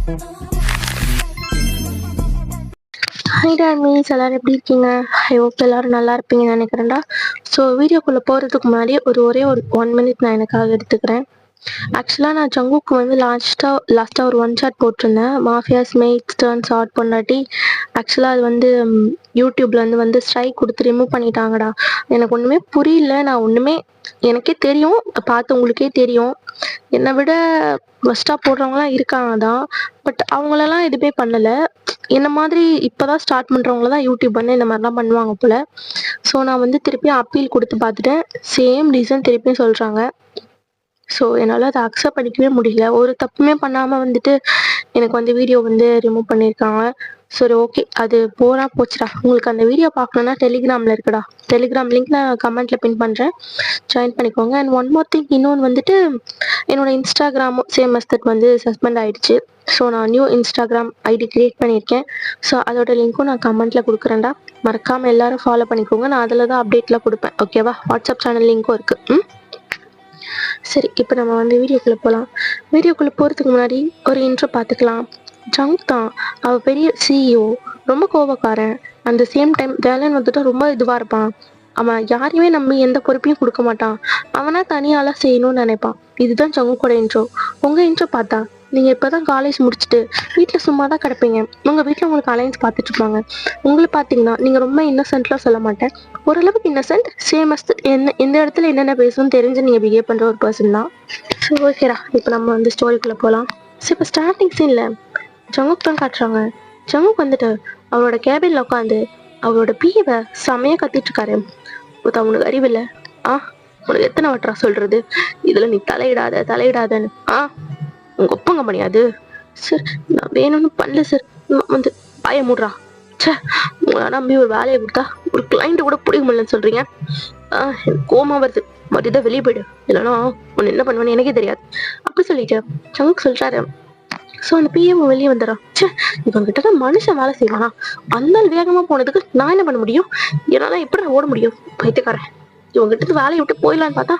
Hi டார்மிஸ், எல்லாரும் எப்படி இருக்கீங்க? ஐ ஹோப் எல்லாரும் நல்லா இருப்பீங்கன்னு நினைக்கிறேன்டா. ஸோ வீடியோக்குள்ளே போகிறதுக்கு முன்னாடி ஒரே ஒரு 1 மினிட் நான் எனக்காக எடுத்துக்கிறேன். ஆக்சுவலாக நான் ஜங்குக்கு வந்து லாஸ்ட்டாக ஒரு ஒன் ஷாட் போட்டிருந்தேன், மாஃபியாஸ் மேட்ஸ் டர்ன்ஸ் ஷார்ட் பொண்டாட்டி. ஆக்சுவலாக அது வந்து யூடியூப்ல வந்து ஸ்ட்ரைக் கொடுத்து ரிமூவ் பண்ணிட்டாங்கடா. எனக்கு ஒன்றுமே புரியல. எனக்கே தெரியும், பார்த்து உங்களுக்கே தெரியும், என்னை விட ஃபஸ்ட்டாக போடுறவங்களாம் இருக்காங்க தான். பட் அவங்களெல்லாம் எதுவுமே பண்ணலை. என்ன மாதிரி இப்போதான் ஸ்டார்ட் பண்ணுறவங்கள தான் யூடியூப் வந்து இந்த மாதிரிலாம் பண்ணுவாங்க போல். ஸோ நான் வந்து திருப்பியும் அப்பீல் கொடுத்து பார்த்துட்டேன். சேம் ரீசன் திருப்பியும் சொல்கிறாங்க. ஸோ என்னால் அதை அக்செப்ட் பண்ணிக்கவே முடியல. ஒரு தப்புமே பண்ணாமல் வந்துட்டு எனக்கு வந்து வீடியோ வந்து ரிமூவ் பண்ணியிருக்காங்க. சரி, ஓகே, அது போச்சுடா. உங்களுக்கு அந்த வீடியோ பார்க்கணுன்னா டெலிகிராமில் இருக்குடா. டெலிகிராம் லிங்க் நான் கமெண்ட்டில் பின் பண்ணுறேன், ஜாயின் பண்ணிக்கோங்க. அண்ட் ஒன் மோர் திங், இன்னொன்று வந்துட்டு என்னோடய இன்ஸ்டாகிராமும் சேம் மெத்தட் வந்து சஸ்பெண்ட் ஆகிடுச்சு. ஸோ நான் நியூ இன்ஸ்டாகிராம் ஐடி க்ரியேட் பண்ணியிருக்கேன். ஸோ அதோட லிங்க்கும் நான் கமெண்ட்டில் கொடுக்குறேன்டா. மறக்காமல் எல்லோரும் ஃபாலோ பண்ணிக்கோங்க. நான் அதில் தான் அப்டேட்லாம் கொடுப்பேன், ஓகேவா? வாட்ஸ்அப் சேனல் லிங்க்கும் இருக்குது. சரி, இப்போ நம்ம வந்து வீடியோக்குள்ளே போகலாம். வீடியோக்குள்ளே போகிறதுக்கு முன்னாடி ஒரு இன்ட்ரோ பார்த்துக்கலாம். ஜங்க் தான், அவள் பெரிய சிஇஓ, ரொம்ப கோபக்காரன். அந்த சேம் டைம் வேலைன்னு வந்துட்டு ரொம்ப இதுவாக இருப்பான். அவன் யாரையுமே நம்பி எந்த பொறுப்பையும் கொடுக்க மாட்டான். அவனா தனியாலாம் செய்யணும்னு நினைப்பான். இதுதான் ஜங்குக்கோட இன்ட்ரோ. உங்கள் இன்ட்ரோ பார்த்தா நீங்கள் இப்போ தான் காலேஜ் முடிச்சுட்டு வீட்டில் சும்மா தான் கிடப்பீங்க. உங்கள் வீட்டில் உங்களுக்கு அலைன்ஸ் பார்த்துட்ருப்பாங்க. உங்களை பார்த்தீங்கன்னா நீங்கள் ரொம்ப இன்னசென்ட்லாம் சொல்ல மாட்டேன், ஓரளவுக்கு இன்னசென்ட், சேமஸ்ட், எந்த இடத்துல என்னென்ன பேசணும்னு தெரிஞ்சு நீங்கள் பிஹேவ் பண்ணுற ஒரு பர்சன் தான். ஸோ ஓகேடா, இப்போ நம்ம வந்து ஸ்டோரிக்குள்ளே போகலாம். ஸோ இப்போ ஸ்டார்டிங் சீனில் ஜங்குக் தான் காட்டுறாங்க. ஜங்குக் வந்துட்டு அவரோட கேபினில் உட்காந்து அவரோட பிஏவை செம்மையாக கத்திட்டுருக்காரு. உனக்கு அறிவில்லை? உனக்கு எத்தனை வட்டரா சொல்கிறது, இதில் நீ தலையிடாதன்னு. உங்கள் ஒப்பங்க பண்ணியாது சார். நான் வேணும்னு பண்ணல சார். வந்து பாய மூடுறா. சே, உங்களை நம்பி ஒரு வேலையை கொடுத்தா ஒரு கிளைண்ட்டை கூட பிடிக்க முடியலன்னு சொல்கிறீங்க. எனக்கு கோமா வருது. மறுதான் வெளியே போயிடு, இல்லைன்னா உன்னை என்ன பண்ணுவேன்னு எனக்கே தெரியாது அப்படி சொல்லிட்டு ஜங்குக் சொல்கிறாரு. ஸோ அந்த பிஏவும் வெளியே வந்துடுறான். சே, இவங்கிட்ட தான் மனுஷன் வேலை செய்வானா? அந்த வேகமாக போனதுக்கு நான் என்ன பண்ண முடியும்? என்னால் எப்படி ஓட முடியும்? பைத்தியக்காரன், இவங்கிட்ட வேலையை விட்டு போயிடலான்னு பார்த்தா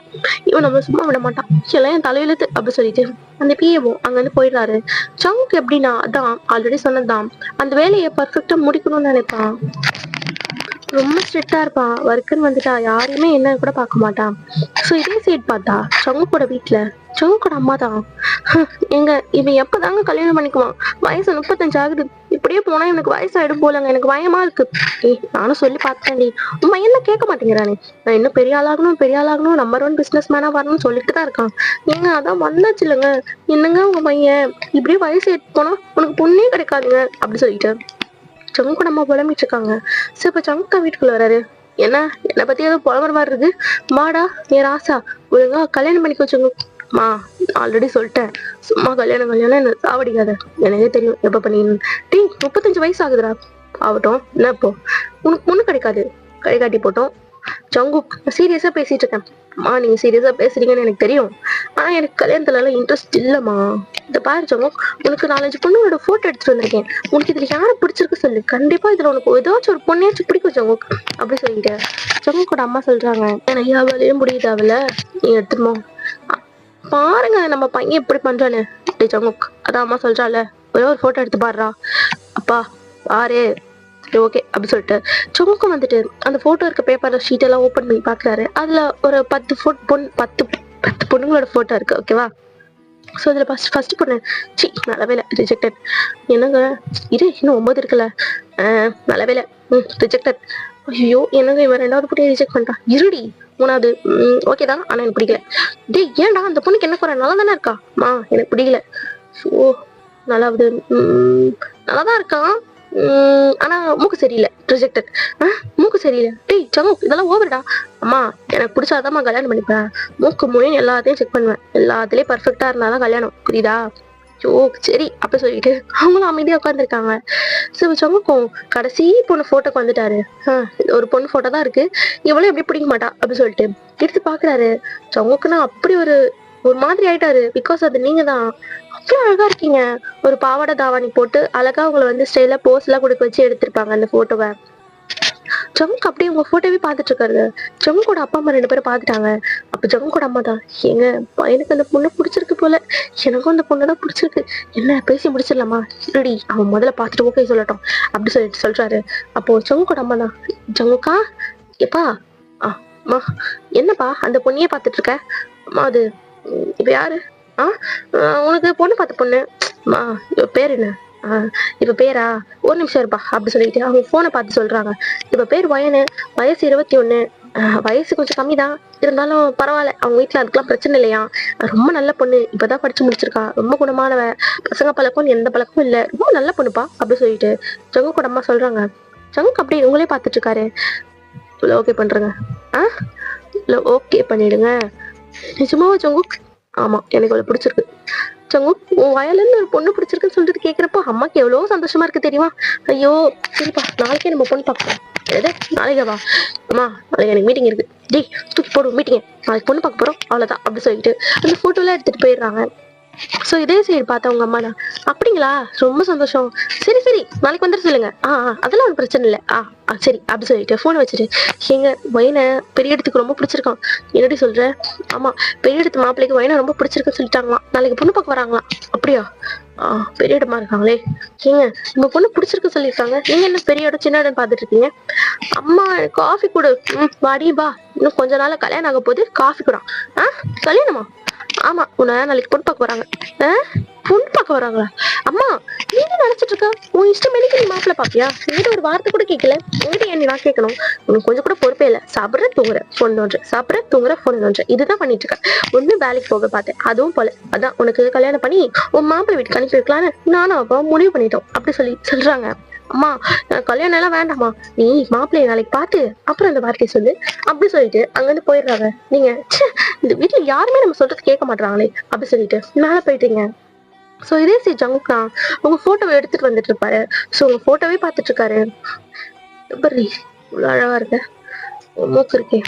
இவன் நம்மளை சும்மா விட மாட்டான். எல்லாம் என் தலையெழுத்து அப்படி சொல்லிட்டு அந்த பிஏவும் அங்கேருந்து போயிடுறாரு. ஜங்குக் எப்படின்னா, அதான் ஆல்ரெடி சொன்னதுதான், அந்த வேலையை பர்ஃபெக்டாக முடிக்கணும்னு நினைப்பான். ரொம்ப ஸ்ட்ரிக்டாக இருப்பான். ஒர்க்குன்னு வந்துட்டா யாரையுமே என்ன கூட பார்க்க மாட்டான். ஸோ இதே சைட் பார்த்தா ஜங்குக்கோட வீட்டில் ஜங்குக்கோட அம்மா தான், இவன் எப்போதாங்க கல்யாணம் பண்ணிக்குவான்? வயசு 35 ஆகுது. இப்படியே போனால் எனக்கு வயசாயிடும் போலங்க, எனக்கு பயமா இருக்கு. நானும் சொல்லி பார்த்தேன்டி, உன் என்ன கேட்க மாட்டேங்கிறானே. நான் இன்னும் பெரிய ஆளாகணும், நம்பர் 1 பிஸ்னஸ் மேனாக வரணும்னு சொல்லிட்டு தான் இருக்கான். அதான் வந்தாச்சு இல்லைங்க. என்னங்க உங்க பையன் இப்படியே வயசு எடுத்து போனா உனக்கு பொண்ணே கிடைக்காதுங்க அப்படி சொல்லிட்டு ஜங்குக்கோட அம்மா புலம்பிட்டு இருக்காங்க. சரி, இப்போ ஜங்குக்கா வீட்டுக்குள்ள வராரு. என்னை பத்தி ஏதோ புலம்புற மாதிரி இருக்கு. வாடா ஏன் ராசா, ஒழுங்கா கல்யாணம் பண்ணிக்க வச்சுங்க. ஆல்ரெடி சொல்லிட்டேன், சும்மா கல்யாணம் என்ன சாவடிக்காத. எனக்கே தெரியும் எப்ப பண்ணிக்கணும். 35 வயசு ஆகுதுடா. ஆகட்டும், என்ன இப்போ உனக்கு பொண்ணு கிடைக்காது, கைகாட்டி போட்டோம். ஜங்குக், சீரியஸா பேசிட்டு இருக்கேன். நீங்க சீரியஸா பேசுறீங்கன்னு எனக்கு தெரியும், ஆனா எனக்கு கல்யாணத்துல எல்லாம் இன்ட்ரெஸ்ட் இல்லம்மா. இந்த பாரு ஜங்குக், உனக்கு 4-5 பொண்ணுங்களோட போட்டோ எடுத்துட்டு வந்திருக்கேன். உனக்கு இதுல யாரை பிடிச்சிருக்கு சொல்லு, கண்டிப்பா இதுல உனக்கு ஏதாச்சும் ஒரு பொண்ணையாச்சும் பிடிக்கும் ஜங்குக் அப்படி சொல்லிட்டு ஜங்குக்கோட அம்மா சொல்றாங்க. எனக்கு அவளையும் முடியுது, அவளை நீ எடுத்துமோ பாருங்க நம்ம பையன் எப்படி பண்றானு. ஜங்குக், அதான் அம்மா சொல்றாள், ஒரே ஒரு போட்டோ எடுத்து பாடுறா. அப்பா பாரு, ஓகே அப்படி சொல்லிட்டு ஜங்குக்கும் வந்துட்டு அந்த போட்டோ இருக்க பேப்பர் ஷீட் எல்லாம் ஓப்பன் பண்ணி பாக்குறாரு. அதுல ஒரு 10 பொண்ணுங்களோட போட்டோ இருக்கு, ஓகேவா? ஸோ அதில் ஃபர்ஸ்ட் பொண்ணு, நல்ல வேலை ரிஜெக்டட். என்னங்க இது இன்னும் 9 இருக்குல்ல? நல்ல வேலை ரிஜெக்டட். ஐயோ, என்னங்க இவன் 2வது பொண்ணையை ரிஜெக்ட் பண்ணிட்டான். இருடி, 3வது ஓகே தான், ஆனால் எனக்கு பிடிக்கல. ஏன்டா அந்த பொண்ணுக்கு என்ன குறை? நல்லா தானே இருக்கா? எனக்கு பிடிக்கல. ஸோ நல்லாவது நல்லாதான் இருக்கான், ஆனா மூக்கு சரியில்லை, ரிஜெக்டட். மூக்கு சரியில்லை. ஜங்குக், இதெல்லாம் ஓவர்டா. அம்மா எனக்கு பிடிச்சாதாம்மா கல்யாணம் பண்ணிப்பேன். மூக்கு மொழின்னு எல்லாத்தையும் செக் பண்ணுவேன், எல்லாத்துலயும் பர்ஃபெக்டா இருந்தாதான் கல்யாணம், புரியுதா? சரி அப்படி சொல்லிட்டு அவங்களும் அமைதியா உட்காந்துருக்காங்க. ஸோ ஜங்குக்கும் கடைசி பொண்ணு போட்டோக்கு வந்துட்டாரு. ஒரு பொண்ணு போட்டோ தான் இருக்கு, இவளும் எப்படி பிடிக்க மாட்டா அப்படி சொல்லிட்டு எடுத்து பாக்குறாரு. ஜங்குக்குன்னா அப்படி ஒரு மாதிரி ஆயிட்டாரு. பிகாஸ் அது நீங்க தான் அவ்வளோ அழகா இருக்கீங்க. ஒரு பாவாடை தாவாணி போட்டு அழகா உங்களை வந்து ஸ்டைலா போஸ் எல்லாம் கொடுக்க வச்சு எடுத்திருப்பாங்க அந்த போட்டோவை. ஜங்குக்கு அப்படியே உங்க போட்டோவே பார்த்துட்டு இருக்காரு. ஜங்குக்கோட அப்பா அம்மா 2 பேரும் பார்த்துட்டாங்க. அப்ப ஜங்குக்கோட அம்மா தான், ஏங்க பையனுக்கு அந்த பொண்ணு பிடிச்சிருக்கு போல, எனக்கும் அந்த பொண்ணு தான் பிடிச்சிருக்கு, என்ன பேசி முடிச்சிடலாமா, ரெடி அவன் முதல்ல பார்த்துட்டு ஓகே சொல்லட்டும் அப்படி சொல்லிட்டு சொல்றாரு. அப்போ ஜங்குக்கோட அம்மா தான், ஜங்குக்கா எப்பா அம்மா என்னப்பா அந்த பொண்ணையே பார்த்துட்டு இருக்க, அம்மா அது இப்ப யாரு, உனக்கு பொண்ணு பார்த்த பொண்ணு, அம்மா இவ பேர் என்ன, இப்ப பேரா, ஒரு நிமிஷம் இருப்பா அப்படி சொல்லிட்டு அவங்க போனை பார்த்து சொல்றாங்க. இப்ப பேர் வயனு, வயசு 21, வயசு கொஞ்சம் கம்மி தான், இருந்தாலும் பரவாயில்ல, அவங்க வீட்டுல அதுக்கெல்லாம் பிரச்சனை இல்லையா, ரொம்ப நல்ல பொண்ணு, இப்பதான் படிச்சு முடிச்சிருக்கா, ரொம்ப குணமானவ, பசங்க பழக்கம் எந்த பழக்கமும் இல்ல, ரொம்ப நல்ல பொண்ணுப்பா அப்படி சொல்லிட்டு ஜங்கு கூட அம்மா சொல்றாங்க. ஜங்கு அப்படி உங்களே பார்த்துட்டு இருக்காரு. ஓகே பண்றேங்க, ஓகே பண்ணிடுங்க. நிஜமாவா ஜங்கு? ஆமா எனக்கு அவளை பிடிச்சிருக்கு. ஜங்கு உன் வயலுன்னு ஒரு பொண்ணு பிடிச்சிருக்குன்னு சொல்லிட்டு கேக்குறப்போ அம்மாக்கு எவ்வளவு சந்தோஷமா இருக்கு தெரியுமா. ஐயோ சரிப்பா, நாளைக்கே நம்ம பொண்ணு பார்க்கலாம். எது நாளைக்கு வா அம்மா, நாளைக்கு எனக்கு மீட்டிங் இருக்கு, டேய் தூக்கி போடு மீட்டிங், நாளைக்கு பொண்ணு பார்க்க போறோம் அவ்வளவுதான் அப்படி சொல்லிட்டு அந்த போட்டோ எல்லாம் எடுத்துட்டு போயிடுறாங்க. சோ இதே சைடு பார்த்தா உங்க அம்மா தான், அப்படிங்களா ரொம்ப சந்தோஷம், சரி சரி நாளைக்கு வந்துட்டு சொல்லுங்க, அதெல்லாம் ஒரு பிரச்சனை இல்லை, சரி அப்படி சொல்லிட்டு போன் வச்சுட்டு, எங்க வயனை பெரிய இடத்துக்கு ரொம்ப பிடிச்சிருக்கான், என்னடி சொல்ற, ஆமா பெரிய இடத்து மாப்பிள்ளைக்கு வயனை ரொம்ப பிடிச்சிருக்குன்னு சொல்லிட்டாங்களாம், நாளைக்கு பொண்ணு பார்க்க வராங்களாம். அப்படியா, பெரிய இடமா இருக்காங்களே, ஏங்க உங்க பொண்ணு பிடிச்சிருக்கு சொல்லியிருக்காங்க, நீங்க என்ன பெரிய இடம் சின்ன இடம் பாத்துட்டு இருக்கீங்க, அம்மா காஃபி கொடு, வாடி வா, இன்னும் கொஞ்ச நாள்ல கல்யாணம் ஆக போகுது, காஃபி கூட. கல்யாணமா, ஆமா உன்ன நாளைக்கு பொண்ணு பார்க்க வராங்க. பொண்ணு பார்க்க வராங்களா, அம்மா நீங்க நினைச்சிட்டு இருக்க, உன் இஷ்டம் எனக்கு நீ மாப்பிள்ள பாப்பியா, என்கிட்ட ஒரு வார்த்தை கூட கேட்கல, என்கிட்ட ஏன் நான் கேட்கணும், உனக்கு கொஞ்சம் கூட பொறுப்பே இல்லை, சாப்பிடுற தூங்குற பொண்ணு ஒன்று, சாப்பிடுற தூங்குற பொண்ணு ஒன்று, இதுதான் பண்ணிட்டு இருக்க, ஒண்ணு வேலைக்கு போக பார்த்தேன், அதுவும் போல, அதான் உனக்கு கல்யாணம் பண்ணி உன் மாப்பிள்ளை வீட்டுக்கு அனுப்பி வைக்கலான்னு நானும் அப்பா முடிவு பண்ணிட்டோம் அப்படி சொல்றாங்க. அம்மா கல்யாணம் எல்லாம் வேண்டாமா, நீ மாப்பிள்ளைய நாளைக்கு பார்த்து அப்புறம் அந்த வார்த்தையை சொல்லு அப்படி சொல்லிட்டு அங்கிருந்து போயிடுறாங்க. நீங்க இந்த வீட்டுல யாருமே நம்ம சொல்றது கேட்க மாட்டாங்களே அப்படி சொல்லிட்டு மேல போயிட்டீங்க. சோ இதே சரி ஜங்குக்கா உங்க போட்டோவை எடுத்துட்டு வந்துட்டு இருப்பாரு. சோ உங்க போட்டோவே பார்த்துட்டு இருக்காரு. இவ்வளவு அழகா இருக்க, மூக்கு இருக்கே.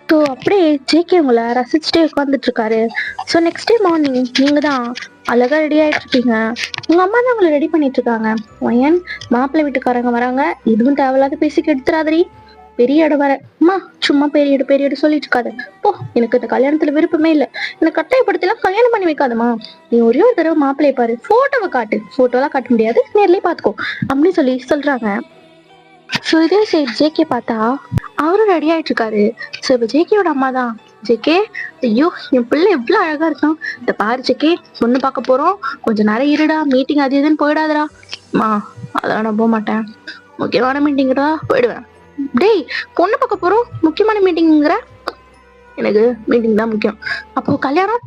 ஸோ அப்படியே ஜேகே உங்களை ரசிச்சுட்டே உட்காந்துட்டு இருக்காரு. ஸோ நெக்ஸ்ட் டே மார்னிங் நீங்க தான் அழகா ரெடி ஆயிட்டு இருக்கீங்க. உங்க அம்மா தான் உங்களை ரெடி பண்ணிட்டு இருக்காங்க. வயன் மாப்பிள்ளை வீட்டுக்காரங்க வராங்க, இதுவும் தேவையில்லாத பேசிக்கு எடுத்துறாதடி, பெரிய இடம் வர, அம்மா சும்மா பெரிய இடம் சொல்லிட்டு இருக்காது, போ எனக்கு இந்த கல்யாணத்துல விருப்பமே இல்லை, எனக்கு கட்டாயப்படுத்தலாம் கல்யாணம் பண்ணி வைக்காதமா, நீ ஒரே ஒரு தடவை மாப்பிள்ளைய பாரு, போட்டோவை காட்டு, போட்டோலாம் காட்ட முடியாது நேர்லயே பாத்துக்கோ அப்படின்னு சொல்றாங்க. ஸோ இதே சரி ஜேகே பார்த்தா அவரும் ரெடி ஆயிட்டு இருக்காரு. ஸோ இப்போ ஜேகேயோட அம்மா தான், ஜேகே ஐயோ என் பிள்ளை எவ்வளவு அழகா இருக்கான், இந்த பாரு ஜேகே பொண்ணு பார்க்க போறோம், கொஞ்சம் நேரம் இருடா, மீட்டிங் அது இதுன்னு போயிடாதடா. அதெல்லாம் நான் போக மாட்டேன், முக்கியமான மீட்டிங்கிறா போயிடுவேன். டேய் பொண்ணு பார்க்க போறோம் முக்கியமான மீட்டிங்கிற, எனக்கு மீட்டிங் தான் முக்கியம், அப்போ கல்யாணம்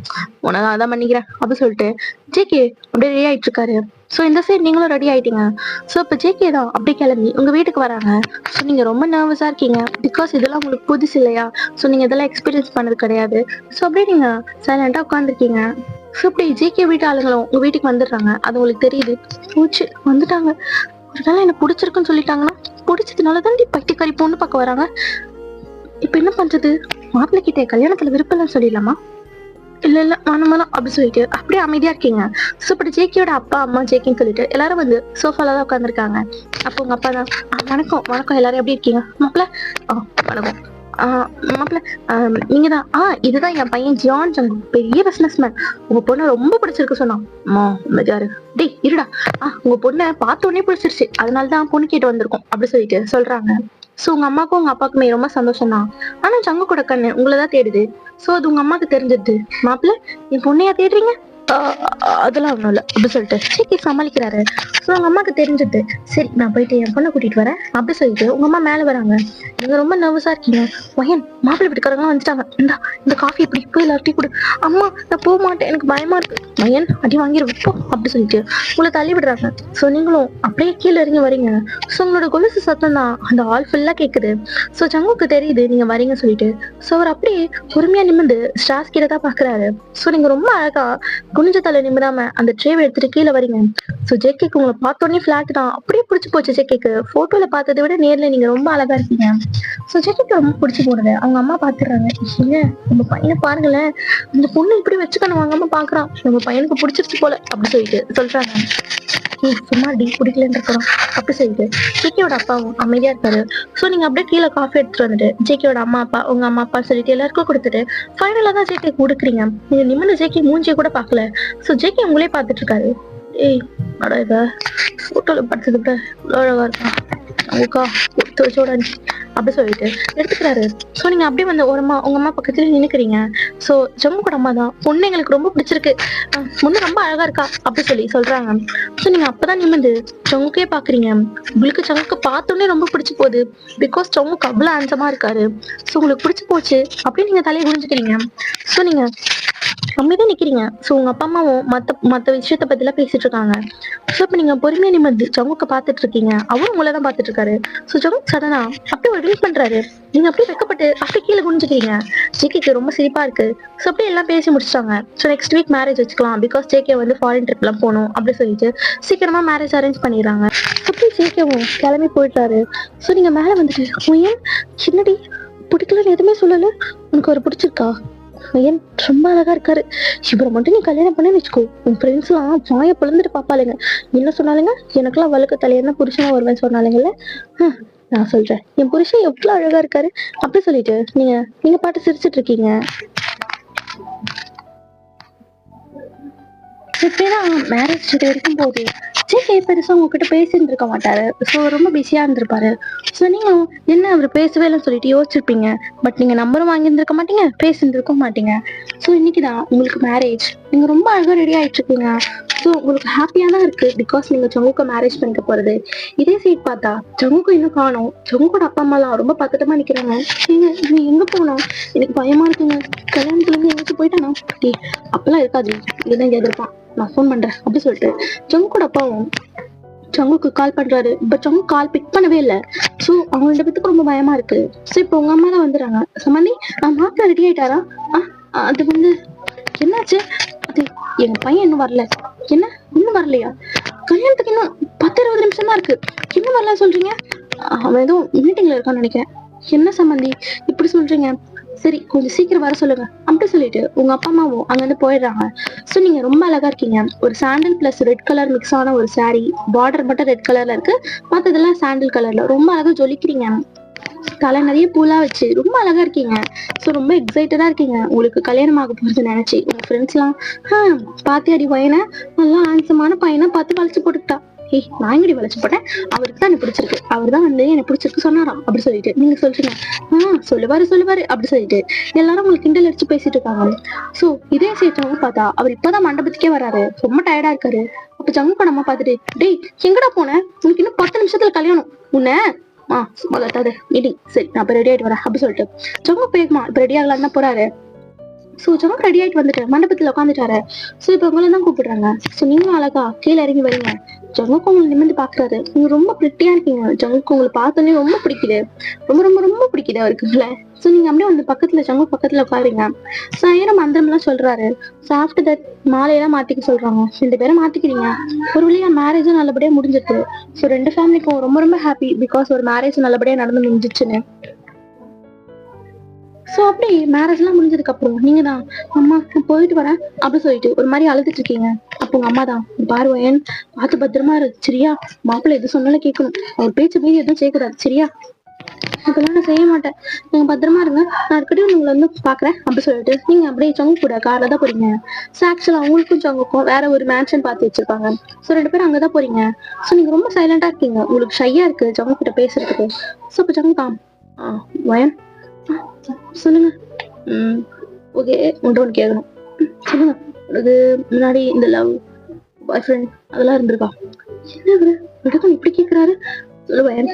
உனதான் அதான் பண்ணிக்கிறேன் அப்படி சொல்லிட்டு ஜேகே அப்படியே ரெடி ஆயிட்டு இருக்காரு. ஸோ இந்த சைடு நீங்களும் ரெடி ஆயிட்டீங்க. ஸோ இப்போ ஜேகே தான் அப்படி கிளம்பி உங்க வீட்டுக்கு வராங்க. ஸோ நீங்க ரொம்ப நர்வஸா இருக்கீங்க, பிகாஸ் இதெல்லாம் உங்களுக்கு புதுசு இல்லையா, ஸோ நீங்க இதெல்லாம் எக்ஸ்பீரியன்ஸ் பண்ணது கிடையாது. ஸோ அப்படியே நீங்க சைலண்டா உட்காந்துருக்கீங்க. ஸோ இப்படி ஜேகே வீட்டு ஆளுங்களும் உங்க வீட்டுக்கு வந்துடுறாங்க. அது உங்களுக்கு தெரியுது, பூச்சு வந்துட்டாங்க, ஒரு வேளை எனக்கு பிடிச்சிருக்குன்னு சொல்லிட்டாங்கன்னா, பிடிச்சதுனால தான் பட்டிக்காரி பொண்ணு பார்க்க வராங்க, இப்ப என்ன பண்றது, மாப்பிள்ளை கிட்ட கல்யாணத்துல விருப்பம் இல்லைன்னு சொல்லிடலாமா, இல்ல மனமலம் அப்படி சொல்லிட்டு அப்படியே அமைதியா இருக்கீங்க. சோ இப்படி ஜேகேயோட அப்பா அம்மா ஜேகேன்னு சொல்லிட்டு எல்லாரும் வந்து சோஃபால தான் உட்காந்துருக்காங்க. அப்போ உங்க அப்பா தான், வணக்கம் எல்லாரும் எப்படி இருக்கீங்க, மாப்பிள்ள வணக்கம், மாப்பிள்ள நீங்க தான், இதுதான் என் பையன் ஜான் ஜங்கு, பெரிய பிசினஸ் மேன், உங்க பொண்ணு ரொம்ப பிடிச்சிருக்கு சொன்னான். மெஜாரு டேய் இருடா, உங்க பொண்ணை பார்த்த உடனே பிடிச்சிருச்சு, அதனாலதான் பொண்ணு கேட்டு வந்திருக்கோம் அப்படி சொல்லிட்டு சொல்றாங்க. சோ உங்க அம்மாக்கும் உங்க அப்பாக்குமே ரொம்ப சந்தோஷம் தான். ஆனா ஜங்கு கூட கண்ணு உங்களதான் தேடுது. சோ அது உங்க அம்மாக்கு தெரிஞ்சிருது, மாப்பிள்ள என் பொண்ணையா தேடுறீங்க, அதெல்லாம் ஒண்ணும் இல்ல அப்படி சொல்லிட்டு ஜேகே சமாளிக்கிறாரு. சோ உங்க அம்மாக்கு தெரிஞ்சிருது, சரி நான் போயிட்டு என் பொண்ணை கூட்டிட்டு வரேன் அப்படி சொல்லிட்டு உங்க அம்மா மேல வராங்க. நீங்க ரொம்ப நர்வஸா இருக்கீங்க. வயன் மாப்பிள்ளை வீட்டுக்காரங்க வந்துட்டாங்க, இந்த காஃபி இப்படி போய் எல்லாரும் டீ கொடு. அம்மா நான் போக மாட்டேன், எனக்கு பயமா இருக்கு. வயன் அடி வாங்கிருப்போ அப்படி சொல்லிட்டு உங்களை தள்ளி விடுறாங்க. சோ நீங்களும் அப்படியே கீழே இறங்கி வரீங்க. சோ உங்களோட கொலுசு சத்தம் தான் அந்த ஹால் ஃபுல்லா கேக்குது. சோ ஜங்குக்கு தெரியுது நீங்க வரீங்க சொல்லிட்டு. சோ அவர் அப்படியே பொறுமையா நிமிந்து ஸ்டார்ஸ் கிட்ட தான் பாக்குறாரு. சோ நீங்க ரொம்ப அழகா குனிஞ்ச தலை நிமிராம அந்த ட்ரேவை எடுத்துட்டு கீழே வரீங்க. சோ ஜேகேக்கு உங்களை பார்த்தோன்னே ஃபிளாட் தான், அப்படியே பிடிச்சி போச்சு ஜேகேக்கு. போட்டோல பார்த்ததை விட நேர்ல நீங்க ரொம்ப அழகா இருக்கீங்க. சோ ஜேகேக்கு ரொம்ப பிடிச்சி போனது அவங்க அம்மா பாத்துறாங்க. ஏங்க நம்ம பையனை பாருங்களேன், இந்த பொண்ணு இப்படி வச்சுக்கணும் அவங்க அம்மா பாக்குறான், நம்ம பையனுக்கு பிடிச்சிருச்சு போல அப்படி சொல்லிட்டு சொல்றாங்க. சும்மா டீ குடிக்கலன்னு இருக்கிறோம் அப்படி சொல்லிட்டு ஜேகேயோட அப்பாவும் அமைதியா இருக்காரு. ஸோ நீங்க அப்படியே கீழே காஃபி எடுத்துட்டு வந்துட்டு ஜேகேயோட அம்மா அப்பா உங்க அம்மா அப்பா சொல்லிட்டு எல்லாருக்கும் கொடுத்துட்டு ஃபைனலா தான் ஜேகே கொடுக்குறீங்க. நீங்க நிமிர்ந்து ஜேகே மூஞ்சியை கூட பார்க்கல. ஸோ ஜேகே உங்களே பார்த்துட்டு இருக்காரு. ஏய் அடா இவ போட்டோல படுத்தது விட இவ்வளோ அழகா இருக்கா அவங்கக்கா ஒத்து வச்சோட அப்படி சொல்லிட்டு எடுத்துக்கிறாரு. ஸோ நீங்க அப்படியே வந்து ஓரமா உங்க அம்மா பக்கத்துல நினைக்கிறீங்க. ஸோ ஜங்குக்கோட அம்மா தான் பொண்ணு எங்களுக்கு ரொம்ப பிடிச்சிருக்கு, பொண்ணு ரொம்ப அழகா இருக்கா அப்படி சொல்லி சொல்றாங்க. ஸோ நீங்க அப்பதான் நிமிந்து ஜங்குக்கே பாக்குறீங்க. உங்களுக்கு ஜங்குக்கு பார்த்தோன்னே ரொம்ப பிடிச்சி போகுது. பிகாஸ் ஜங்குக்கு அவ்வளவு ஹேண்ட்ஸமா இருக்காரு. ஸோ உங்களுக்கு பிடிச்சி போச்சு அப்படின்னு நீங்க தலையை குடிஞ்சுக்கிறீங்க. ஸோ நீங்க அமைதியா நிக்கிறீங்க. ஸோ உங்க அப்பா அம்மாவும் மத்த விஷயத்த பத்தி எல்லாம் பேசிட்டு இருக்காங்க. ஸோ இப்ப நீங்க பொறுமையா நிமிர்ந்து ஜங்குக்க பாத்துட்டு இருக்கீங்க. அவரும் உங்களை தான் பாத்துட்டு இருக்காரு. ஸோ ஜங்குக் சடனா அப்படியே ஒரு ட்ரீட் பண்றாரு. நீங்க அப்படியே வெக்கப்பட்டு அப்படியே கீழே குனிஞ்சுக்கிறீங்க. ஜேகேக்கு ரொம்ப சிரிப்பா இருக்கு. ஸோ அப்படியே எல்லாம் பேசி முடிச்சிட்டாங்க. ஸோ நெக்ஸ்ட் வீக் மேரேஜ் வச்சுக்கலாம் பிகாஸ் ஜேகே வந்து ஃபாரின் ட்ரிப் எல்லாம் போகணும் அப்படி சொல்லிட்டு சீக்கிரமா மேரேஜ் அரேஞ்ச் பண்ணிடுறாங்க. அப்படியே ஜேகேவும் கிளம்பி போயிட்டாரு. ஸோ நீங்க மேல வந்துட்டு ஏன் என்னடி பிடிக்கலன்னு எதுவுமே சொல்லல, உனக்கு ஒரு பிடிச்சிருக்கா, ஏன் ரொம்ப அழகா இருக்காரு, இவரை மட்டும் நீ கல்யாணம் பண்ணு வச்சுக்கோ, உன் ஃப்ரெண்ட்ஸ் எல்லாம் வாய பிளந்துட்டு பாப்பாளுங்க, என்ன சொன்னாலுங்க எனக்கெல்லாம் வழுக்க தலையன்னா புருஷனா வருவேன்னு சொன்னாலுங்கல்ல, நான் சொல்றேன் என் புருஷன் எவ்வளவு அழகா இருக்காரு அப்படி சொல்லிட்டு நீங்க பாட்டு சிரிச்சிட்டு இருக்கீங்க. இப்படிதான் மேரேஜ் இது வரைக்கும் போகுது. ஜேகே பெருசா உங்ககிட்ட பேசிட்டு இருக்க மாட்டாரு. ஸோ ரொம்ப பிஸியா இருந்திருப்பாரு. ஸோ நீங்க என்ன அவர் பேசவே இல்லைன்னு சொல்லிட்டு யோசிச்சிருப்பீங்க. பட் நீங்க நம்பரும் வாங்கியிருந்திருக்க மாட்டீங்க, பேசிட்டு இருக்க மாட்டீங்க. ஸோ இன்னைக்குதான் உங்களுக்கு மேரேஜ். நீங்க ரொம்ப அழகா ரெடி ஆயிட்டு இருக்கீங்க. ஸோ உங்களுக்கு ஹாப்பியா தான் இருக்கு பிகாஸ் நீங்க ஜங்குக்க மேரேஜ் பண்ணிக்க போறது. இதே சைட் பார்த்தா ஜங்குக்கு இன்னும் காணும். ஜங்குக்கோட அப்பா அம்மா எல்லாம் ரொம்ப பக்கத்தமா நிக்கிறாங்க. நீ எங்க போனோம், எனக்கு பயமா இருக்குங்க, கல்யாணத்துல இருந்து எங்கேயும் போயிட்டானா, அப்பெல்லாம் இருக்காது, இதுதான் இங்க எதிர்ப்பான், நான் ஃபோன் பண்றேன் அப்படி சொல்லிட்டு ஜங்குக்கோட அப்பாவும் ஜங்குக்கு கால் பண்றாரு. பட் ஜங்கு கால் பிக் பண்ணவே இல்லை. ஸோ அவங்க 2 பேத்துக்கு ரொம்ப பயமா இருக்கு. ஸோ இப்போ உங்க அம்மா தான் வந்துடுறாங்க. சம்பந்தி மாப்பிள்ள ரெடி ஆயிட்டாரா? அது வந்து என்னாச்சு, அது எங்க பையன் இன்னும் வரல. என்ன இன்னும் வரலையா? கல்யாணத்துக்கு இன்னும் 10-20 நிமிஷம் தான் இருக்கு, இன்னும் வரல சொல்றீங்க? அவன் ஏதோ மீட்டிங்ல இருக்கான்னு நினைக்கிறேன். என்ன சம்பந்தி இப்படி சொல்றீங்க? சரி கொஞ்சம் சீக்கிரம் வர சொல்லுங்க அப்படி சொல்லிட்டு உங்க அப்பா அம்மாவும் அங்கிருந்து போயிடுறாங்க. ஸோ நீங்க ரொம்ப அழகா இருக்கீங்க. ஒரு சாண்டில் பிளஸ் ரெட் கலர் மிக்ஸ் ஆன ஒரு சாரி, பார்டர் மட்டும் ரெட் கலர்ல இருக்கு, மற்றதெல்லாம் சாண்டில் கலர்ல ரொம்ப அழகா ஜொலிக்கிறீங்க. தலை நிறைய பூலா வச்சு ரொம்ப அழகா இருக்கீங்க. ஸோ ரொம்ப எக்ஸைட்டடா இருக்கீங்க உங்களுக்கு கல்யாணம் ஆக போறது நினைச்சு. உங்க ஃப்ரெண்ட்ஸ் எல்லாம் பாத்தியாடி பையனை, நல்லா ஹேண்ட்ஸமான பையனை பார்த்து வளைச்சு போட்டுக்கிட்டா. நான் எங்கடி வளைச்சு போட்டேன், அவருக்கு தான் எனக்கு பிடிச்சிருக்கு, அவர் தான் வந்து எனக்கு பிடிச்சிருக்கு சொன்னாராம் அப்படி சொல்லிட்டு நீங்க சொல்றீங்க. சொல்லுவாரு அப்படி சொல்லிட்டு எல்லாரும் உங்களுக்கு கிண்டல் அடிச்சு பேசிட்டு இருக்காங்க. சோ இதே சேர்த்தவங்க பார்த்தா அவர் இப்பதான் மண்டபத்துக்கே வராரு, ரொம்ப டயர்டா இருக்காரு. அப்ப ஜங்கு படமா பார்த்துட்டு டேய் எங்கடா போன, உனக்கு இன்னும் 10 நிமிஷத்துல கல்யாணம், உன்ன மீட்டிங், சரி நான் இப்ப ரெடி ஆயிட்டு வரேன் அப்படி சொல்லிட்டு ஜங்கு பேகுமா இப்ப ரெடி ஆகலான்னு தான் போறாரு. ஸோ ஜங்கு ரெடி ஆயிட்டு வந்துட்டு மண்டபத்துல உட்காந்துட்டாரு. ஸோ இப்ப உங்களை தான் கூப்பிடுறாங்க. ஸோ நீங்களும் அழகா கீழே இறங்கி வரீங்க. ஜங்குக்கு உங்களை நிமிர்ந்து பாக்குறாரு. நீங்க ரொம்ப பிரிட்டியா இருக்கீங்க. ஜங்குக்கு உங்களை பார்த்தோன்னே ரொம்ப பிடிக்குது, ரொம்ப ரொம்ப ரொம்ப பிடிக்குது அவருக்குங்கள. ஸோ நீங்க அப்படியே வந்து பக்கத்துல ஜங்கு பக்கத்துல உட்காருங்க. ஸோ ஐயரம் மந்திரம் எல்லாம் சொல்றாரு. ஸோ ஆஃப்டர் தட் மாலையெல்லாம் மாத்திக்க சொல்றாங்க. 2 பேரும் மாத்திக்கிறீங்க. ஒரு வழியா மேரேஜும் நல்லபடியா முடிஞ்சிருக்கு. ஸோ 2 ஃபேமிலிக்கும் ரொம்ப ரொம்ப ஹாப்பி பிகாஸ் ஒரு மேரேஜ் நல்லபடியா நடந்து முடிஞ்சிச்சுன்னு. ஸோ அப்படி மேரேஜ் எல்லாம் முடிஞ்சதுக்கு அப்புறம் நீங்க தான் அம்மா நான் போயிட்டு வரேன் அப்படி சொல்லிட்டு ஒரு மாதிரி அழுதுட்டு இருக்கீங்க. அப்போ உங்க அம்மா தான் பார்வையன் பார்த்து பத்திரமா இருக்கு சரியா, மாப்பிள்ளை எது சொன்னாலும் கேட்கணும், அவர் பேச்சு மீறி எதுவும் செய்யக்கூடாது சரியா, இதெல்லாம் நான் செய்ய மாட்டேன், நீங்க பத்திரமா இருங்க, நான் அடிக்கடி உங்களை வந்து பாக்குறேன் அப்படி சொல்லிட்டு நீங்க அப்படியே ஜங்கு கூட கார்ல தான் போறீங்க. ஸோ ஆக்சுவலா அவங்களுக்கும் ஜங்குக்கும் வேற ஒரு மேன்ஷன் பார்த்து வச்சிருப்பாங்க. ஸோ 2 பேரும் அங்கதான் போறீங்க. ஸோ நீங்க ரொம்ப சைலண்டா இருக்கீங்க, உங்களுக்கு ஷையா இருக்கு ஜங்கு கிட்ட பேசுறதுக்கு. ஸோ இப்போ ஜங்கு தான் வயன் சொல்லுங்க. ஓகே உன்ட்ட ஒன்று கேட்கணும், சொல்லுங்க. உனக்கு முன்னாடி இந்த லவ் பாய் ஃப்ரெண்ட் அதெல்லாம் இருந்திருக்கா? என்ன இவரு விடக்கம் இப்படி கேட்குறாரு, சொல்லுவேன்.